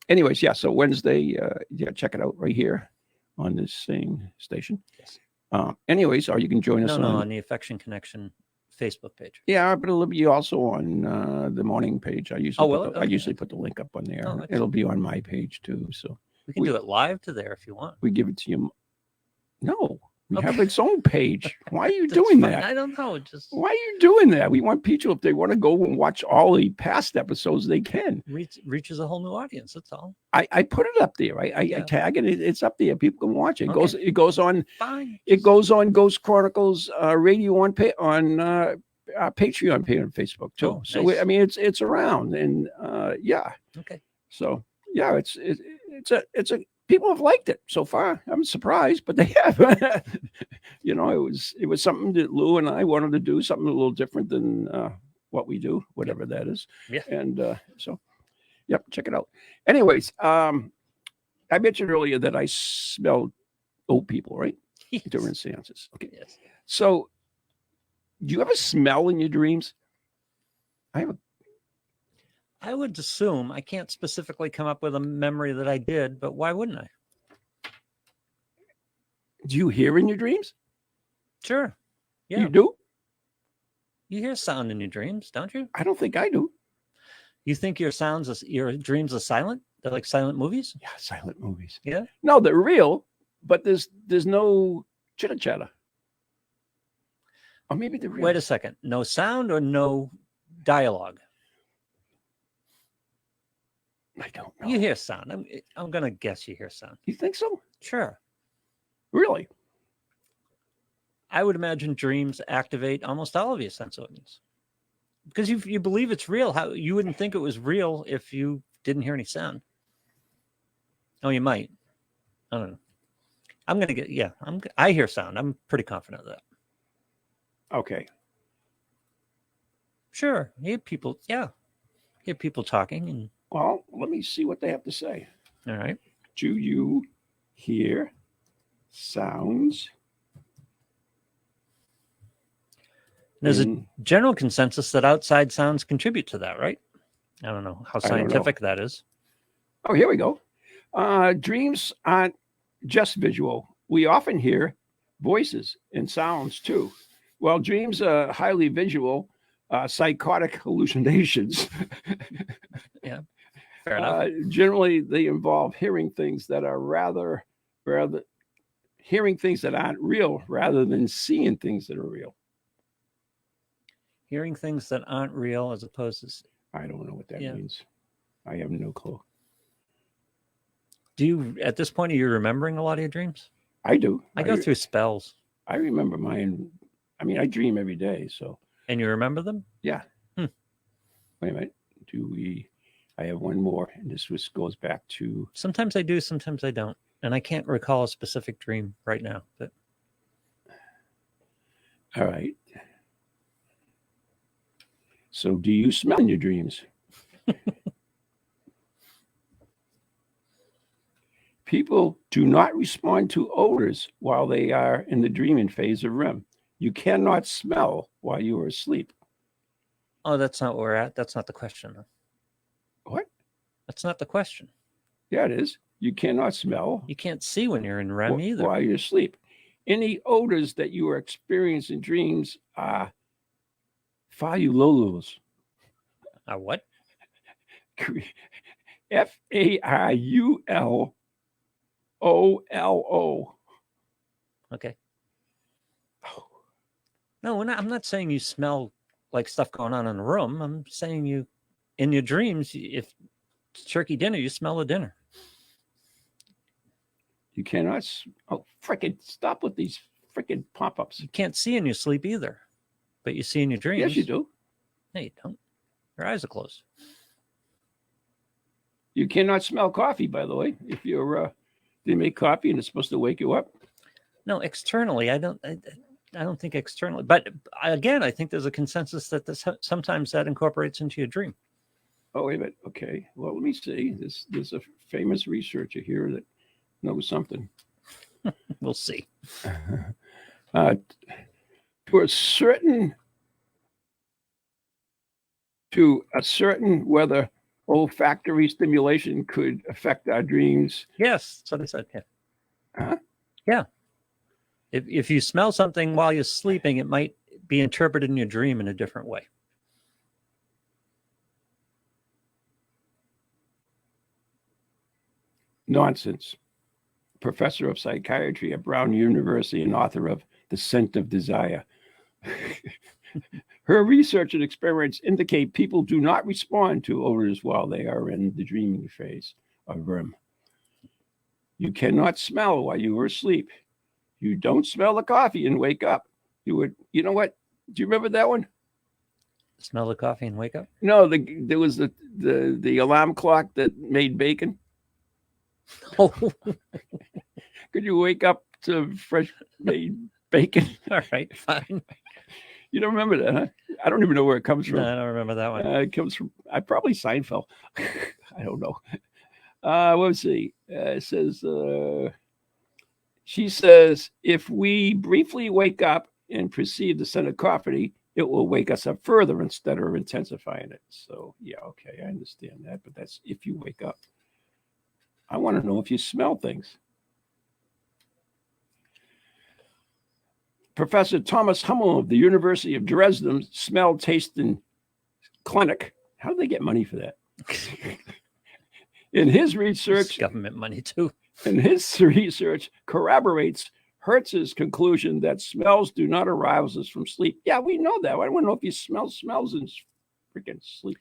S2: anyways, yeah. So Wednesday, check it out right here on this same station.
S3: Yes.
S2: Anyways, or you can join us
S3: on the Affection Connection Facebook page.
S2: Yeah, but it'll be also on the morning page. I usually I usually put the link up on there.
S3: Oh,
S2: it'll be on my page too. So
S3: we can do it live to there if you want.
S2: We give it to you. No, we have
S3: Okay.
S2: its own page. Why are you doing that?
S3: I don't know.
S2: Why are you doing that? We want people, if they want to go and watch all the past episodes, they can.
S3: Reaches a whole new audience. That's all.
S2: I put it up there. I tag it. It's up there. People can watch it. It goes on.
S3: Fine.
S2: It goes on Ghost Chronicles radio on Patreon page on Facebook too.
S3: Oh,
S2: so
S3: nice.
S2: I mean, it's around, and yeah.
S3: Okay.
S2: So yeah, it's a people have liked it so far. I'm surprised, but they have. It was something that Lou and I wanted to do, something a little different than what we do, whatever that is.
S3: Yeah.
S2: And so, yep, check it out. Anyways, I mentioned earlier that I smelled old people, right?
S3: Yes.
S2: During seances. Okay.
S3: Yes.
S2: So, do you ever smell in your dreams?
S3: I would assume. I can't specifically come up with a memory that I did, but why wouldn't I?
S2: Do you hear in your dreams?
S3: Sure. Yeah.
S2: You do?
S3: You hear sound in your dreams, don't you?
S2: I don't think I do.
S3: You think your dreams are silent? They're like silent movies?
S2: Yeah, silent movies.
S3: Yeah.
S2: No, they're real, but there's no chitter chatter. Or maybe they're real.
S3: Wait a second. No sound or no dialogue?
S2: I don't know.
S3: You hear sound. I'm going to guess you hear sound.
S2: You think so?
S3: Sure.
S2: Really?
S3: I would imagine dreams activate almost all of your sense organs. Because you believe it's real. How you wouldn't think it was real if you didn't hear any sound. Oh, you might. I don't know. I'm going to get, yeah, I hear sound. I'm pretty confident of that.
S2: Okay.
S3: Sure. Hear people, yeah. Hear people talking. And
S2: Well, let me see what they have to say.
S3: all right.
S2: Do you hear sounds?
S3: There's a general consensus that outside sounds contribute to that, right? I don't know how scientific that is.
S2: Oh, here we go. Dreams aren't just visual. We often hear voices and sounds too. Well, dreams are highly visual, psychotic hallucinations.
S3: Yeah, fair enough.
S2: Generally, they involve hearing things that are rather hearing things that aren't real rather than seeing things that are real.
S3: Hearing things that aren't real as opposed to...
S2: I don't know what that means. I have no clue.
S3: Do you, at this point, are you remembering a lot of your dreams?
S2: I do.
S3: I go through spells.
S2: I remember mine. I mean, I dream every day, so.
S3: And you remember them?
S2: Yeah. Wait a minute. I have one more, and this goes back to.
S3: Sometimes I do, sometimes I don't. And I can't recall a specific dream right now. But
S2: all right. So do you smell in your dreams? People do not respond to odors while they are in the dreaming phase of REM. You cannot smell while you are asleep.
S3: Oh, that's not where we're at. That's not the question.
S2: What?
S3: That's not the question.
S2: Yeah, it is. You cannot smell.
S3: You can't see when you're in REM either.
S2: While you're asleep. Any odors that you are experiencing in dreams are faulolous.
S3: What?
S2: Faulollo.
S3: Okay. No, I'm not saying you smell like stuff going on in the room. I'm saying you, in your dreams, if it's turkey dinner, you smell the dinner.
S2: You cannot. Oh, frickin' stop with these frickin' pop-ups.
S3: You can't see in your sleep either, but you see in your dreams.
S2: Yes, you do.
S3: No, you don't. Your eyes are closed.
S2: You cannot smell coffee, by the way. If you're, they make coffee and it's supposed to wake you up.
S3: No, externally, I don't think externally. But again, I think there's a consensus that sometimes that incorporates into your dream.
S2: Oh, wait a minute. Okay. Well, let me see. There's a famous researcher here that knows something.
S3: We'll see.
S2: To a certain whether olfactory stimulation could affect our dreams.
S3: Yes, that's what I said. Yeah.
S2: Huh?
S3: Yeah. If you smell something while you're sleeping, it might be interpreted in your dream in a different way.
S2: Nonsense. Professor of psychiatry at Brown University and author of The Scent of Desire. Her research and experiments indicate people do not respond to odors while they are in the dreaming phase of REM. You cannot smell while you are asleep. You don't smell the coffee and wake up. You know what? Do you remember that one?
S3: Smell the coffee and wake up?
S2: No, there was the alarm clock that made bacon.
S3: Oh,
S2: Could you wake up to fresh made bacon?
S3: all right, fine.
S2: You don't remember that, huh? I don't even know where it comes from.
S3: No, I don't remember that one.
S2: It comes from probably Seinfeld. I don't know. Let's see. It says, she says, if we briefly wake up and perceive the scent of coffee, it will wake us up further instead of intensifying it. So, yeah, okay, I understand that. But that's if you wake up. I want to know if you smell things. Professor Thomas Hummel of the University of Dresden Smell Tasting Clinic. How do they get money for that? In his research,
S3: It's government money too.
S2: In his research corroborates Hertz's conclusion that smells do not arouse us from sleep. Yeah, we know that. I want to know if you smell smells in freaking sleep.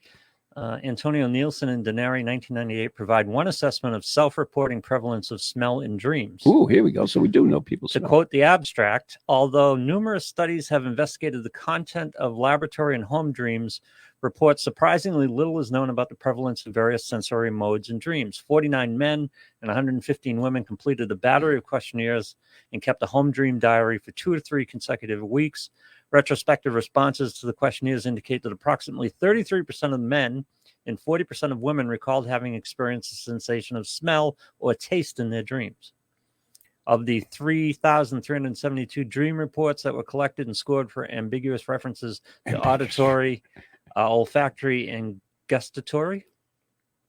S3: Antonio Nielsen and Denari, 1998, provide one assessment of self-reporting prevalence of smell in dreams.
S2: Ooh, here we go. So we do know people
S3: To
S2: smell.
S3: quote the abstract, although numerous studies have investigated the content of laboratory and home dreams, reports surprisingly little is known about the prevalence of various sensory modes in dreams. 49 men and 115 women completed a battery of questionnaires and kept a home dream diary for 2 to 3 consecutive weeks. Retrospective responses to the questionnaires indicate that approximately 33% of men and 40% of women recalled having experienced a sensation of smell or taste in their dreams. Of the 3,372 dream reports that were collected and scored for ambiguous references to auditory, olfactory, and gustatory.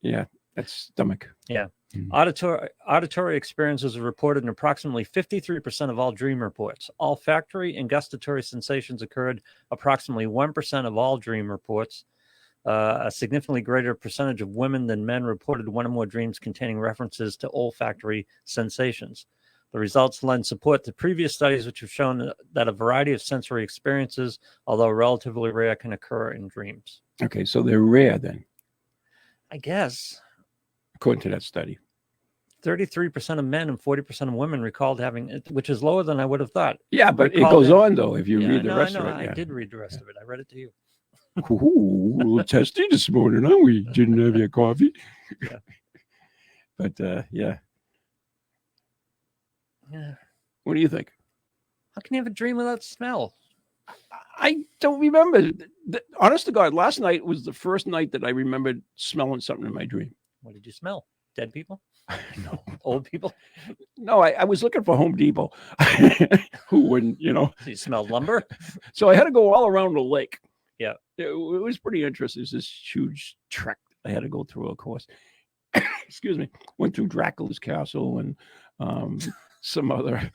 S2: Yeah, that's stomach.
S3: Yeah.
S2: Mhm.
S3: Auditory experiences are reported in approximately 53% of all dream reports. Olfactory and gustatory sensations occurred approximately 1% of all dream reports. A significantly greater percentage of women than men reported one or more dreams containing references to olfactory sensations. The results lend support to previous studies which have shown that a variety of sensory experiences, although relatively rare, can occur in dreams.
S2: Okay, so they're rare then,
S3: I guess
S2: according to that study.
S3: 33% of men and 40% of women recalled having it, which is lower than I would have thought.
S2: Yeah, but it
S3: Recall
S2: goes
S3: that-
S2: on though if you
S3: Yeah,
S2: read the rest
S3: I know.
S2: of it. Yeah.
S3: I did read the rest of it. I read it to you.
S2: Ooh, a little testy this morning, huh? We didn't have your coffee.
S3: Yeah.
S2: But yeah.
S3: Yeah.
S2: What do you think?
S3: How can you have a dream without smell?
S2: I don't remember. Honest to God, last night was the first night that I remembered smelling something in my dream.
S3: What did you smell? Dead people?
S2: No.
S3: Old people?
S2: No, I was looking for Home Depot. Who wouldn't,
S3: So you smelled lumber?
S2: So I had to go all around the lake.
S3: Yeah.
S2: It was pretty interesting. It was this huge trek I had to go through, of course. Excuse me. Went through Dracula's castle and some other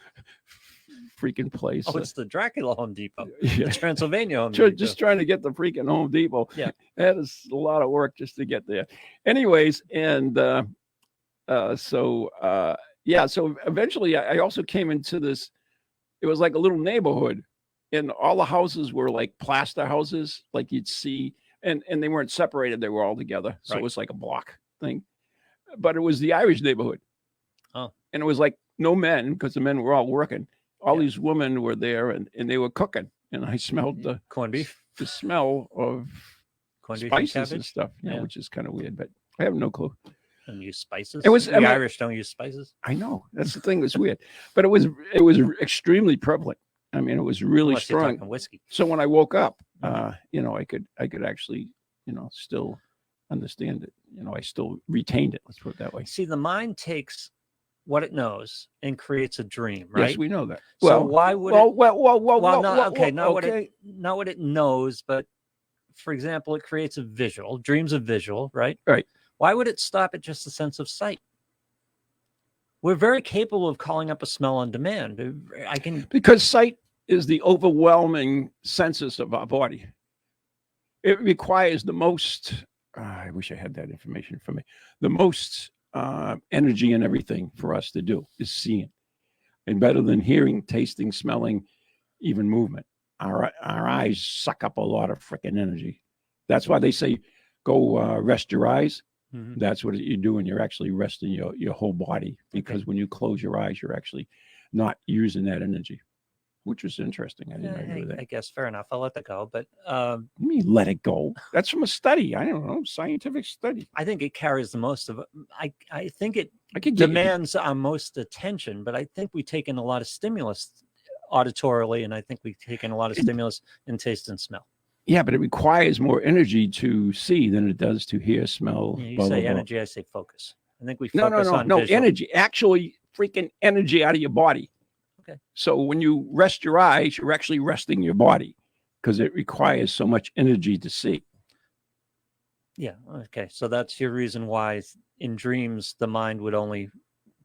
S2: freaking place.
S3: Oh, it's the Dracula Home Depot.
S2: Yeah.
S3: The Transylvania Home Depot.
S2: Just trying to get the freaking Home Depot.
S3: Yeah.
S2: That is a lot of work just to get there. Anyways, and so eventually I also came into this, it was like a little neighborhood and all the houses were like plaster houses, like you'd see, and they weren't separated; they were all together, so it was like a block thing. But it was the Irish neighborhood.
S3: Oh,
S2: and it was like no men because the men were all working. All these women were there, and they were cooking, and I smelled the
S3: corned beef,
S2: the smell of
S3: corned beef
S2: spices
S3: and
S2: and stuff, which is kind of weird, but I have no clue.
S3: And use spices.
S2: It was
S3: the Irish don't use spices.
S2: I know that's the thing that's weird, but it was extremely prevalent. I mean, it was really
S3: Unless you're
S2: strong.
S3: talking whiskey.
S2: So when I woke up, you know, I could actually, you know, still understand it. You know, I still retained it. Let's put it that way.
S3: See, the mind takes what it knows and creates a dream, right?
S2: Yes, we know that.
S3: So why would not what it knows, but for example, it creates a visual, dreams of visual, right?
S2: Right.
S3: Why would it stop at just the sense of sight? We're very capable of calling up a smell on demand.
S2: Because sight is the overwhelming senses of our body. It requires the most, I wish I had that information for me, the most energy and everything for us to do is seeing. And better than hearing, tasting, smelling, even movement. Our eyes suck up a lot of freaking energy. That's why they say, go rest your eyes. Mm-hmm. That's what you're doing. You're actually resting your whole body, because when you close your eyes, you're actually not using that energy, which was interesting. I didn't know that.
S3: I guess fair enough. I'll let that go. But
S2: what do you mean let it go? That's from a study. I don't know, scientific study.
S3: I think it carries the most of it. I think it demands our most attention, but I think we take in a lot of stimulus auditorily, and I think we take in a lot of stimulus in taste and smell.
S2: Yeah, but it requires more energy to see than it does to hear, smell.
S3: You say energy, I say focus. I think we focus on
S2: no
S3: visual.
S2: Energy. Actually, freaking energy out of your body.
S3: Okay.
S2: So when you rest your eyes, you're actually resting your body because it requires so much energy to see.
S3: Yeah. Okay. So that's your reason why in dreams the mind would only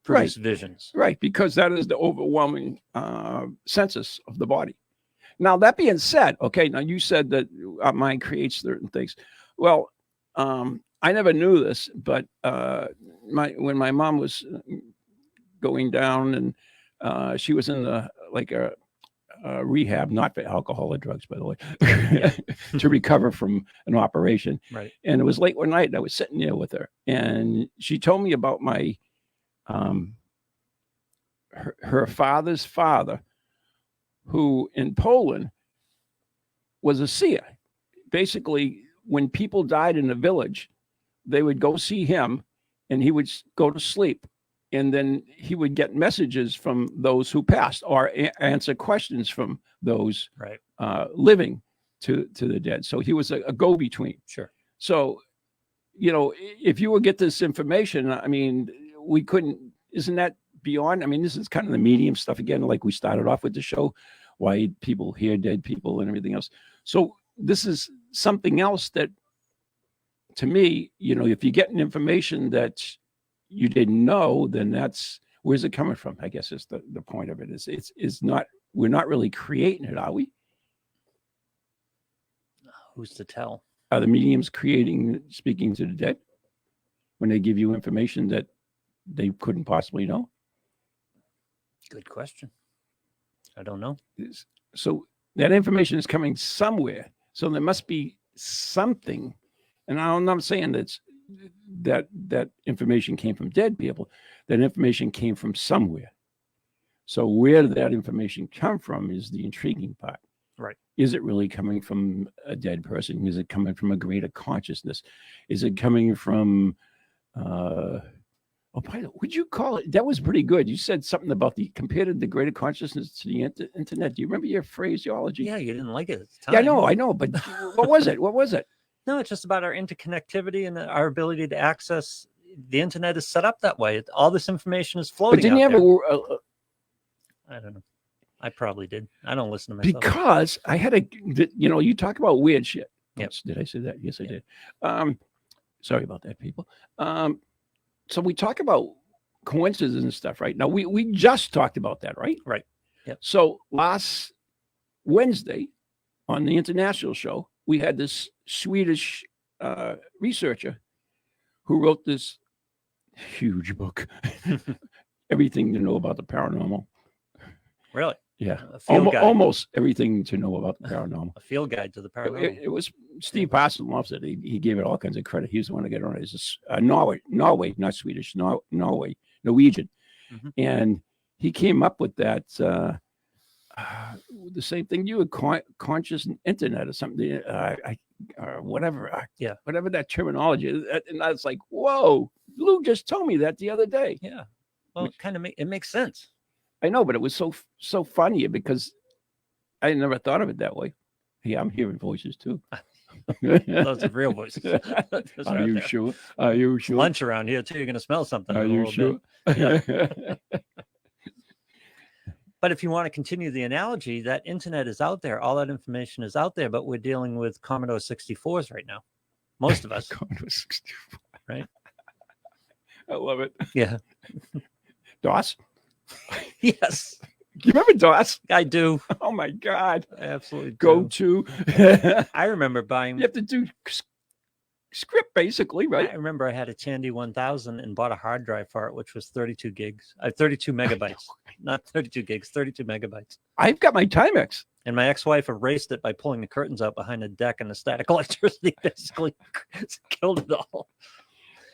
S3: produce visions.
S2: Right, because that is the overwhelming senses of the body. Now, that being said, okay, now you said that our mind creates certain things. Well, I never knew this, but when my mom was going down, and she was in a rehab, not for alcohol or drugs, by the way, to recover from an operation.
S3: Right.
S2: And it was late one night, and I was sitting there with her, and she told me about my her father's father, who in Poland was a seer. Basically, when people died in a village, they would go see him, and he would go to sleep. And then he would get messages from those who passed, or answer questions from those living to the dead. So he was a go-between.
S3: Sure.
S2: So, you know, if you would get this information, I mean, we couldn't, isn't that beyond? I mean, this is kind of the medium stuff again, like we started off with the show, why people hear dead people and everything else. So this is something else that, to me, you know, if you're getting information that you didn't know, then that's, where's it coming from? I guess is the point of it. It's not, we're not really creating it, are we?
S3: Who's to tell?
S2: Are the mediums speaking to the dead when they give you information that they couldn't possibly know?
S3: Good question. I don't know.
S2: So that information is coming somewhere. So there must be something. And I'm not saying that information came from dead people. That information came from somewhere. So where did that information come from is the intriguing part.
S3: Right.
S2: Is it really coming from a dead person? Is it coming from a greater consciousness? Is it coming from would you call it? That was pretty good. You said something about compared the greater consciousness to the internet. Do you remember your phraseology?
S3: Yeah, you didn't like it at the time.
S2: Yeah, I know. But what was it? What was it?
S3: No, it's just about our interconnectivity and our ability to access. The internet is set up that way. All this information is floating.
S2: But didn't you ever?
S3: I don't know. I probably did. I don't listen to myself.
S2: Because I had you talk about weird shit.
S3: Yep.
S2: Did I say that? Yes, I did. Sorry about that, people. So we talk about coincidences and stuff, right? Now, we just talked about that, right?
S3: Right. Yep.
S2: So last Wednesday on the international show, we had this Swedish researcher who wrote this huge book, Everything to Know About the Paranormal.
S3: Really?
S2: Yeah.
S3: A field guide.
S2: Almost everything to know about the paranormal.
S3: A field guide to the paranormal.
S2: It was Steve Parson loves it. He gave it all kinds of credit. He was the one to get on it. It's Norway, not Swedish, Norway, Norwegian.
S3: Mm-hmm.
S2: And he came up with that, the same thing you would conscious internet or something, whatever.
S3: Yeah.
S2: Whatever that terminology is. And I was like, whoa, Lou just told me that the other day.
S3: Yeah. Well, it makes sense.
S2: I know, but it was so funny because I never thought of it that way. Yeah, I'm hearing voices too.
S3: Those are real voices.
S2: Are you sure? Are you sure?
S3: Lunch around here too. You're going to smell something.
S2: Are you sure?
S3: Yeah. But if you want to continue the analogy, that internet is out there. All that information is out there, but we're dealing with Commodore 64s right now. Most of us.
S2: Commodore 64.
S3: Right?
S2: I love it.
S3: Yeah.
S2: DOS?
S3: Yes.
S2: You remember DOS?
S3: I do.
S2: Oh my God.
S3: I absolutely
S2: Go
S3: do.
S2: to.
S3: I remember buying.
S2: You have to do script basically, right?
S3: I remember I had a Tandy 1000 and bought a hard drive for it, which was 32 gigs. 32 megabytes. Not 32 gigs, 32 megabytes.
S2: I've got my Timex.
S3: And my ex-wife erased it by pulling the curtains out behind the deck, and the static electricity basically killed it all.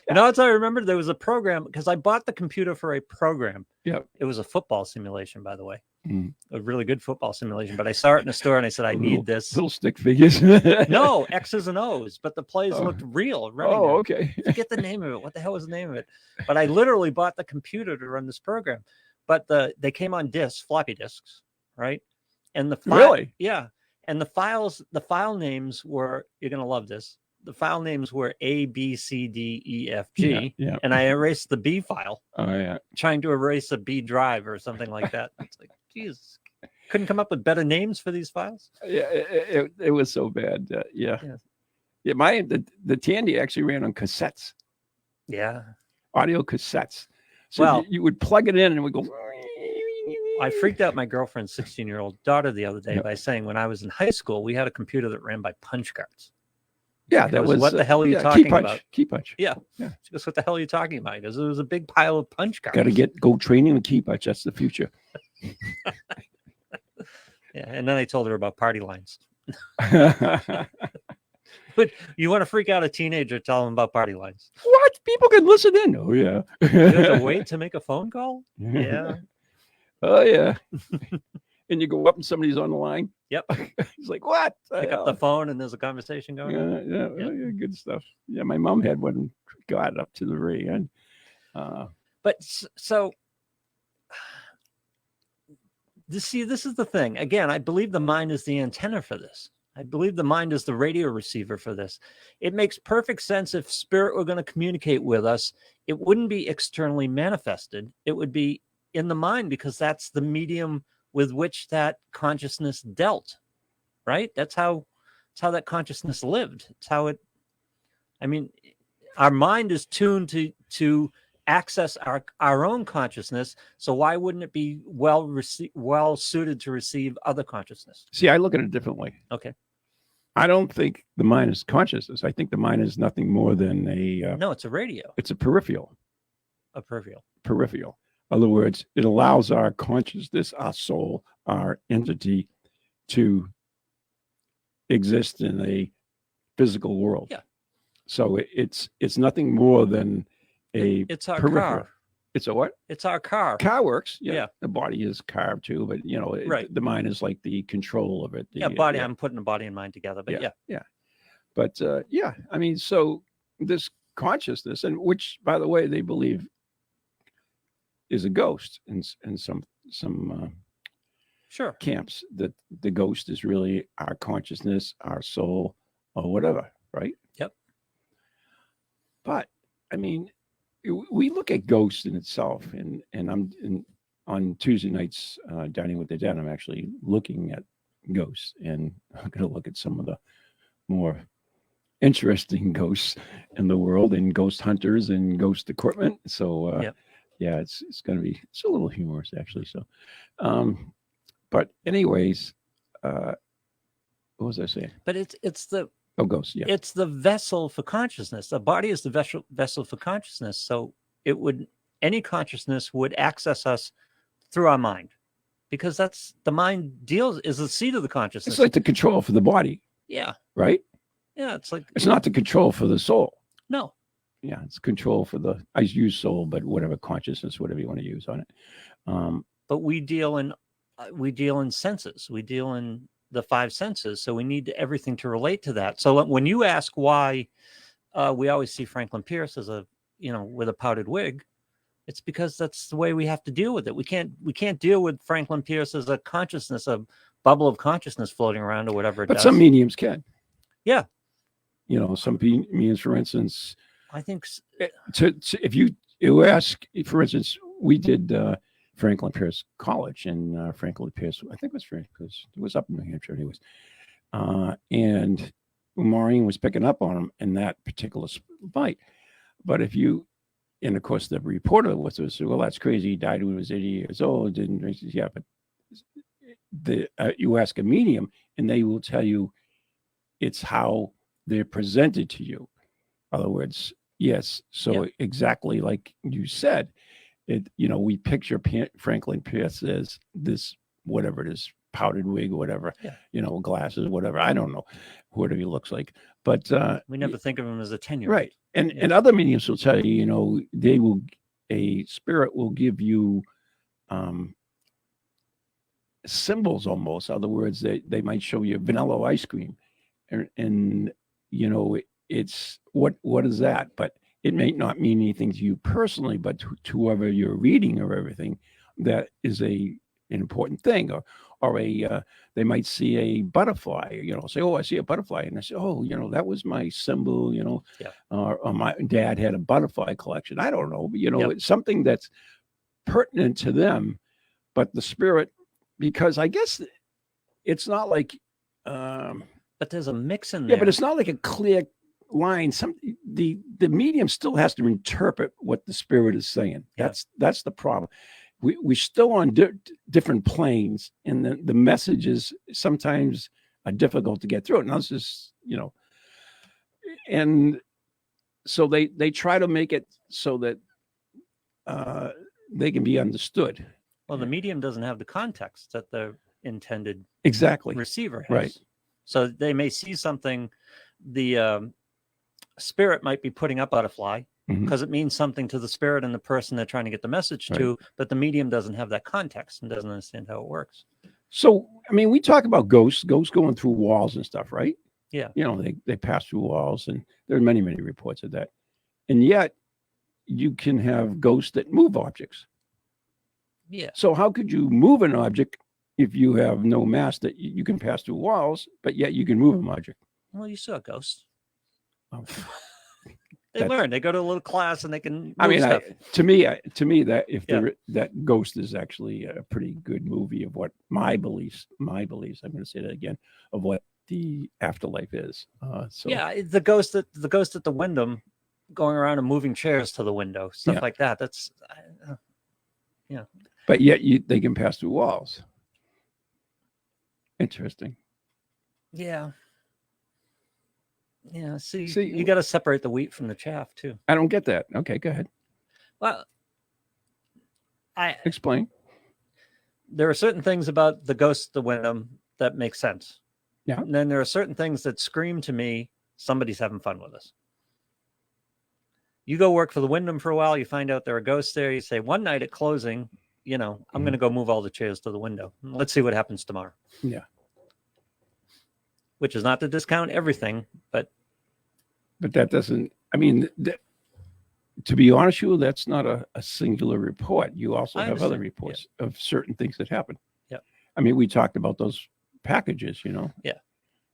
S3: You know what I remember? There was a program, because I bought the computer for a program.
S2: Yeah.
S3: It was a football simulation, by the way.
S2: Mm.
S3: A really good football simulation. But I saw it in the store and I said, I need this.
S2: Little stick figures.
S3: No, X's and O's, but the plays looked real.
S2: Oh, okay.
S3: I forget the name of it. What the hell was the name of it? But I literally bought the computer to run this program. But they came on discs, floppy disks, right? And
S2: really?
S3: Yeah. And the file names were, you're going to love this. The file names were A, B, C, D, E, F, G.
S2: Yeah.
S3: And I erased the B file.
S2: Oh, yeah.
S3: Trying to erase a B drive or something like that. It's like, Jesus. Couldn't come up with better names for these files?
S2: Yeah, it was so bad. Yeah. The Tandy actually ran on cassettes.
S3: Yeah.
S2: Audio cassettes. So
S3: well,
S2: you would plug it in and it would go.
S3: I freaked out my girlfriend's 16-year-old daughter the other day by saying when I was in high school, we had a computer that ran by punch cards.
S2: Yeah, that was
S3: what the hell are you talking about?
S2: Key punch.
S3: Yeah. She goes, what the hell are you talking about? Because it was a big pile of punch cards.
S2: Got to go training with key punch. That's the future.
S3: Yeah, and then I told her about party lines. But you want to freak out a teenager, tell them about party lines.
S2: What? People can listen in. Oh, yeah.
S3: You have to wait to make a phone call? Yeah.
S2: Oh, yeah. And you go up and somebody's on the line.
S3: Yep.
S2: He's like, what?
S3: Pick up the phone and there's a conversation going on.
S2: Yeah, good stuff. Yeah, my mom had one, got up to the very end.
S3: But so, this is the thing. Again, I believe the mind is the antenna for this. I believe the mind is the radio receiver for this. It makes perfect sense if spirit were going to communicate with us. It wouldn't be externally manifested. It would be in the mind because that's the medium with which that consciousness dealt, right? That's how that consciousness lived. It's how it, I mean, our mind is tuned to access our own consciousness. So why wouldn't it be well suited to receive other consciousness?
S2: See, I look at it differently.
S3: Okay.
S2: I don't think the mind is consciousness. I think the mind is nothing more than
S3: no, it's a radio.
S2: It's a peripheral.
S3: A peripheral.
S2: Peripheral. In other words, it allows our consciousness, our soul, our entity to exist in a physical world.
S3: Yeah.
S2: So it's nothing more than
S3: it's our
S2: peripheral.
S3: car.
S2: It's a what?
S3: It's our car.
S2: Car works.
S3: Yeah.
S2: The body is car too, but
S3: right.
S2: The mind is like the control of it.
S3: Body. I'm putting the body and mind together, but
S2: yeah. But I mean, so this consciousness, and which, by the way, they believe is a ghost in some
S3: sure
S2: camps, that the ghost is really our consciousness, our soul, or whatever, right?
S3: Yep.
S2: But I mean, we look at ghosts in itself, and on Tuesday nights, Dining with the Dead, I'm actually looking at ghosts, and I'm going to look at some of the more interesting ghosts in the world, and ghost hunters and ghost equipment. So it's going to be, it's a little humorous actually. So, but anyways, what was I saying?
S3: But it's the
S2: ghosts. Yeah,
S3: it's the vessel for consciousness. The body is the vessel for consciousness. So any consciousness would access us through our mind, because that's the mind is the seat of the consciousness.
S2: It's like the control for the body,
S3: yeah,
S2: right?
S3: yeah. It's like
S2: It's not the control for the soul.
S3: no.
S2: Yeah, it's control for the, I use soul, but whatever, consciousness, whatever you want to use on it.
S3: But we deal in senses. We deal in the five senses. So we need everything to relate to that. So when you ask why we always see Franklin Pierce as with a powdered wig, it's because that's the way we have to deal with it. We can't deal with Franklin Pierce as a consciousness, a bubble of consciousness floating around or whatever it
S2: but
S3: does.
S2: some mediums can.
S3: Yeah.
S2: Some mediums, for instance,
S3: I think
S2: if you ask, for instance, we did Franklin Pierce College, and Franklin Pierce, I think it was because it was up in New Hampshire anyways. And Maureen was picking up on him in that particular fight. But and of course the reporter was, well, that's crazy. He died when he was 80 years old. But you ask a medium and they will tell you it's how they're presented to you. In other words, yes. So exactly like you said, we picture Franklin Pierce as this, whatever it is, powdered wig or whatever, glasses, whatever. I don't know, whatever he looks like. But
S3: we never think of him as a 10-year-old.
S2: Right. And other mediums will tell you, a spirit will give you symbols almost. In other words, they might show you vanilla ice cream. And it's what is that? But it may not mean anything to you personally, but to whoever you're reading or everything, that is an important thing. Or they might see a butterfly, say, oh, I see a butterfly. And I say, oh, that was my symbol, or my dad had a butterfly collection. I don't know, but, it's something that's pertinent to them, but the spirit, because I guess it's not like,
S3: but there's a mix in there.
S2: Yeah, but it's not like a clear line. The medium still has to interpret what the spirit is saying. That's the problem. We're still on different planes, and the messages sometimes are difficult to get through. And that's just, and so they try to make it so that they can be understood.
S3: Well, the medium doesn't have the context that the intended receiver has.
S2: Right.
S3: So they may see something, the spirit might be putting up butterfly because it means something to the spirit and the person they're trying to get the message to, but the medium doesn't have that context and doesn't understand how it works.
S2: So, I mean, we talk about ghosts going through walls and stuff, right?
S3: Yeah.
S2: They pass through walls, and there are many, many reports of that. And yet you can have ghosts that move objects.
S3: Yeah.
S2: So how could you move an object if you have no mass that you can pass through walls, but yet you can move an object?
S3: Well, you saw ghosts.
S2: Oh.
S3: They learn. They go to a little class and they can.
S2: I mean,
S3: stuff.
S2: To me, that that Ghost is actually a pretty good movie of what my beliefs. I'm going to say that again, of what the afterlife is.
S3: The ghost at the window, going around and moving chairs to the window, stuff like that. That's
S2: But yet they can pass through walls. Interesting.
S3: Yeah. Yeah. See, you got to separate the wheat from the chaff too.
S2: I don't get that. Okay, go ahead.
S3: Well,
S2: explain.
S3: There are certain things about the ghost at the window that make sense.
S2: Yeah.
S3: And then there are certain things that scream to me, somebody's having fun with us. You go work for the Wyndham for a while, you find out there are ghosts there. You say, one night at closing, I'm going to go move all the chairs to the window. Let's see what happens tomorrow.
S2: Yeah.
S3: Which is not to discount everything, but
S2: that doesn't, I mean, to be honest with you, that's not a singular report. You also have other reports of certain things that happen.
S3: Yeah.
S2: I mean, we talked about those packages,
S3: Yeah.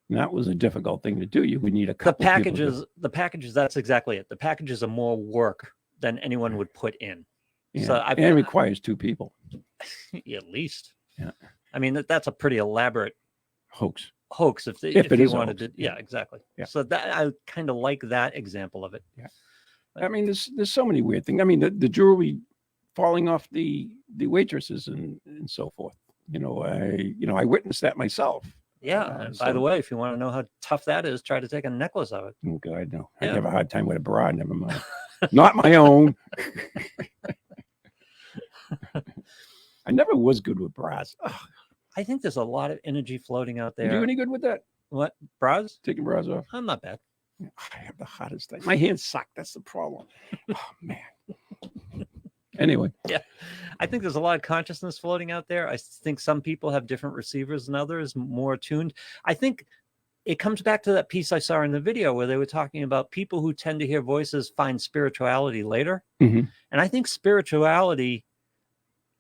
S2: And that was a difficult thing to do. You would need a couple
S3: the packages, that's exactly it. The packages are more work than anyone would put in.
S2: Yeah.
S3: So
S2: and it requires two people.
S3: At least.
S2: Yeah.
S3: I mean, that's a pretty elaborate
S2: hoax
S3: if you wanted to. Yeah, exactly. Yeah. So that I kind of like that example of it.
S2: Yeah. I mean, there's so many weird things. I mean, the jewelry falling off the waitresses and so forth. I witnessed that myself.
S3: Yeah. And by the way, if you want to know how tough that is, try to take a necklace of it.
S2: Oh God, no. I have a hard time with a bra. Never mind. Not my own. I never was good with bras. Ugh.
S3: I think there's a lot of energy floating out
S2: You
S3: there.
S2: any good with that?
S3: What, bras?
S2: Taking bras off?
S3: I'm not bad.
S2: I have the hottest thing. My hands suck. That's the problem. Oh, man. Anyway.
S3: Yeah. I think there's a lot of consciousness floating out there. I think some people have different receivers than others, more attuned. I think it comes back to that piece I saw in the video where they were talking about people who tend to hear voices find spirituality later.
S2: Mhm.
S3: And I think spirituality,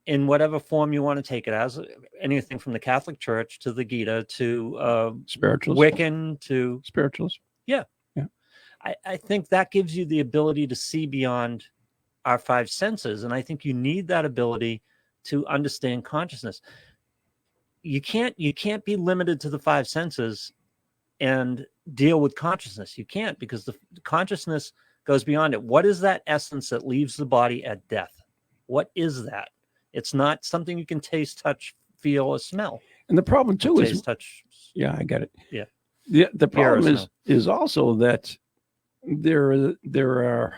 S3: in whatever form you want to take it as, anything from the Catholic Church to the Gita to
S2: Spirituals.
S3: Wiccan to
S2: Spirituals.
S3: I think that gives you the ability to see beyond our five senses. And I think you need that ability to understand consciousness. You can't be limited to the five senses and deal with consciousness. You can't, because the consciousness goes beyond it. What is that essence that leaves the body at death? What is that? It's not something you can taste, touch, feel, or smell.
S2: And the problem too is,
S3: Taste, touch.
S2: yeah, I get it.
S3: Yeah.
S2: The problem
S3: Hear or
S2: is also that there are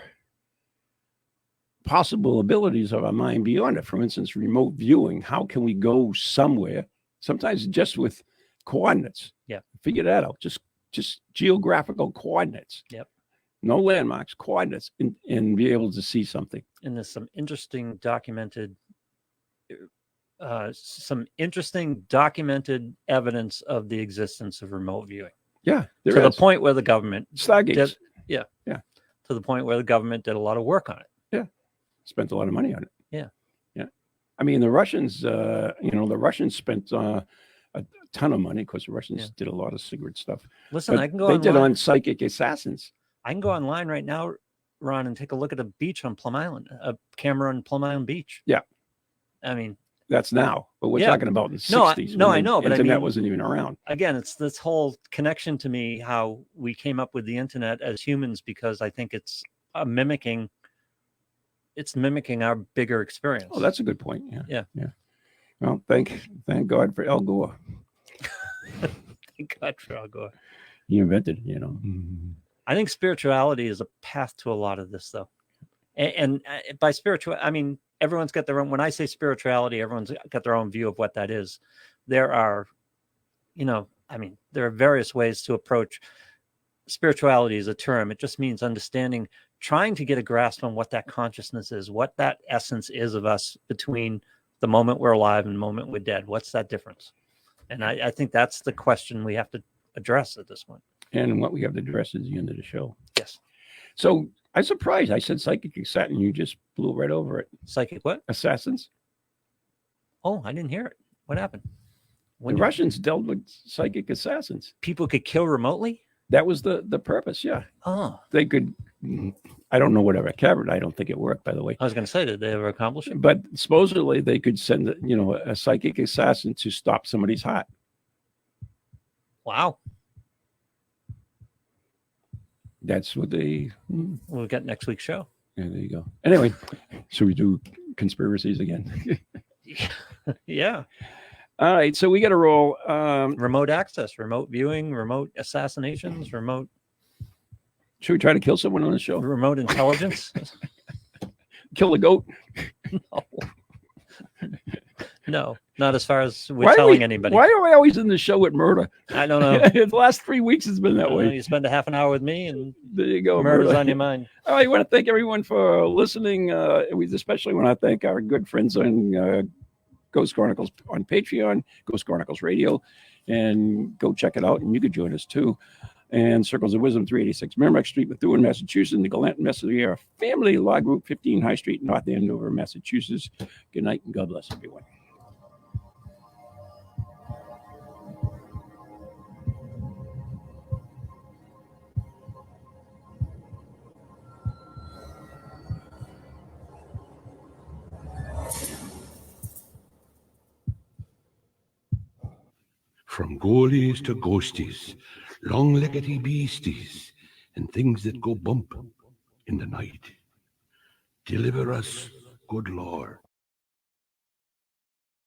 S2: possible abilities of our mind beyond it. For instance, remote viewing. How can we go somewhere? Sometimes just with coordinates.
S3: Yeah.
S2: Figure that out. Just geographical coordinates.
S3: Yep.
S2: No landmarks, coordinates, and be able to see something.
S3: And there's some interesting documented evidence of the existence of remote viewing.
S2: Yeah.
S3: To the point where the government
S2: Stargates.
S3: to the point where the government did a lot of work on it.
S2: Spent a lot of money on it.
S3: Yeah.
S2: I mean, the Russians, the Russians spent a ton of money because the Russians did a lot of secret stuff.
S3: Listen,
S2: But
S3: I can go
S2: they
S3: online.
S2: did on psychic assassins.
S3: I can go online right now, Ron, and take a look at a beach on Plum Island, a camera on Plum Island Beach.
S2: Yeah.
S3: I mean,
S2: That's now, but we're
S3: Yeah.
S2: talking about in the
S3: No,
S2: 60s.
S3: no,
S2: when
S3: I know,
S2: the
S3: but I
S2: internet
S3: mean-
S2: wasn't even around.
S3: again, it's this whole connection to me, how we came up with the internet as humans, because I think it's mimicking our bigger experience.
S2: Oh, that's a good point.
S3: Yeah.
S2: Well, thank God for Al Gore.
S3: Thank God for Al Gore.
S2: He invented,
S3: I think spirituality is a path to a lot of this, though. And by spiritual, I mean, everyone's got their own. When I say spirituality, everyone's got their own view of what that is. There are, there are various ways to approach spirituality as a term. It just means understanding, trying to get a grasp on what that consciousness is, what that essence is of us between the moment we're alive and the moment we're dead. What's that difference? And I think that's the question we have to address at this point.
S2: And what we have to address is the end of the show.
S3: Yes.
S2: So I'm surprised. I said psychic assassin. You just blew right over it.
S3: Psychic what?
S2: Assassins.
S3: Oh, I didn't hear it. What happened?
S2: The Russians dealt with psychic assassins.
S3: People could kill remotely?
S2: That was the purpose. Yeah.
S3: Oh,
S2: They could. I don't know whatever covered. I don't think it worked, by the way.
S3: I was going to say, did they ever accomplish it?
S2: But supposedly they could send, a psychic assassin to stop somebody's heart.
S3: Wow.
S2: That's what they.
S3: We've got next week's show.
S2: Yeah, there you go. Anyway, so we do conspiracies again.
S3: Yeah.
S2: All right, so we got to roll.
S3: Remote access, remote viewing, remote assassinations, remote
S2: Should we try to kill someone on the show?
S3: remote intelligence.
S2: Kill the goat?
S3: No, not as far as we're
S2: Why are
S3: telling
S2: we-
S3: anybody.
S2: Why are we always in the show with murder?
S3: I don't know.
S2: The last 3 weeks has been that way.
S3: You spend a half an hour with me and
S2: There you go.
S3: murder's
S2: murder.
S3: on your mind.
S2: All right, I want to thank everyone for listening. We especially want to thank our good friends on Ghost Chronicles on Patreon, Ghost Chronicles Radio, and go check it out. And you could join us too. And Circles of Wisdom, 386 Merrimack Street, Methuen, Massachusetts, the Galanton Messenger Family Law Group, 15 High Street, North Andover, Massachusetts. Good night and God bless everyone.
S6: From goalies to ghosties, long-leggedy beasties, and things that go bump in the night. Deliver us, good Lord.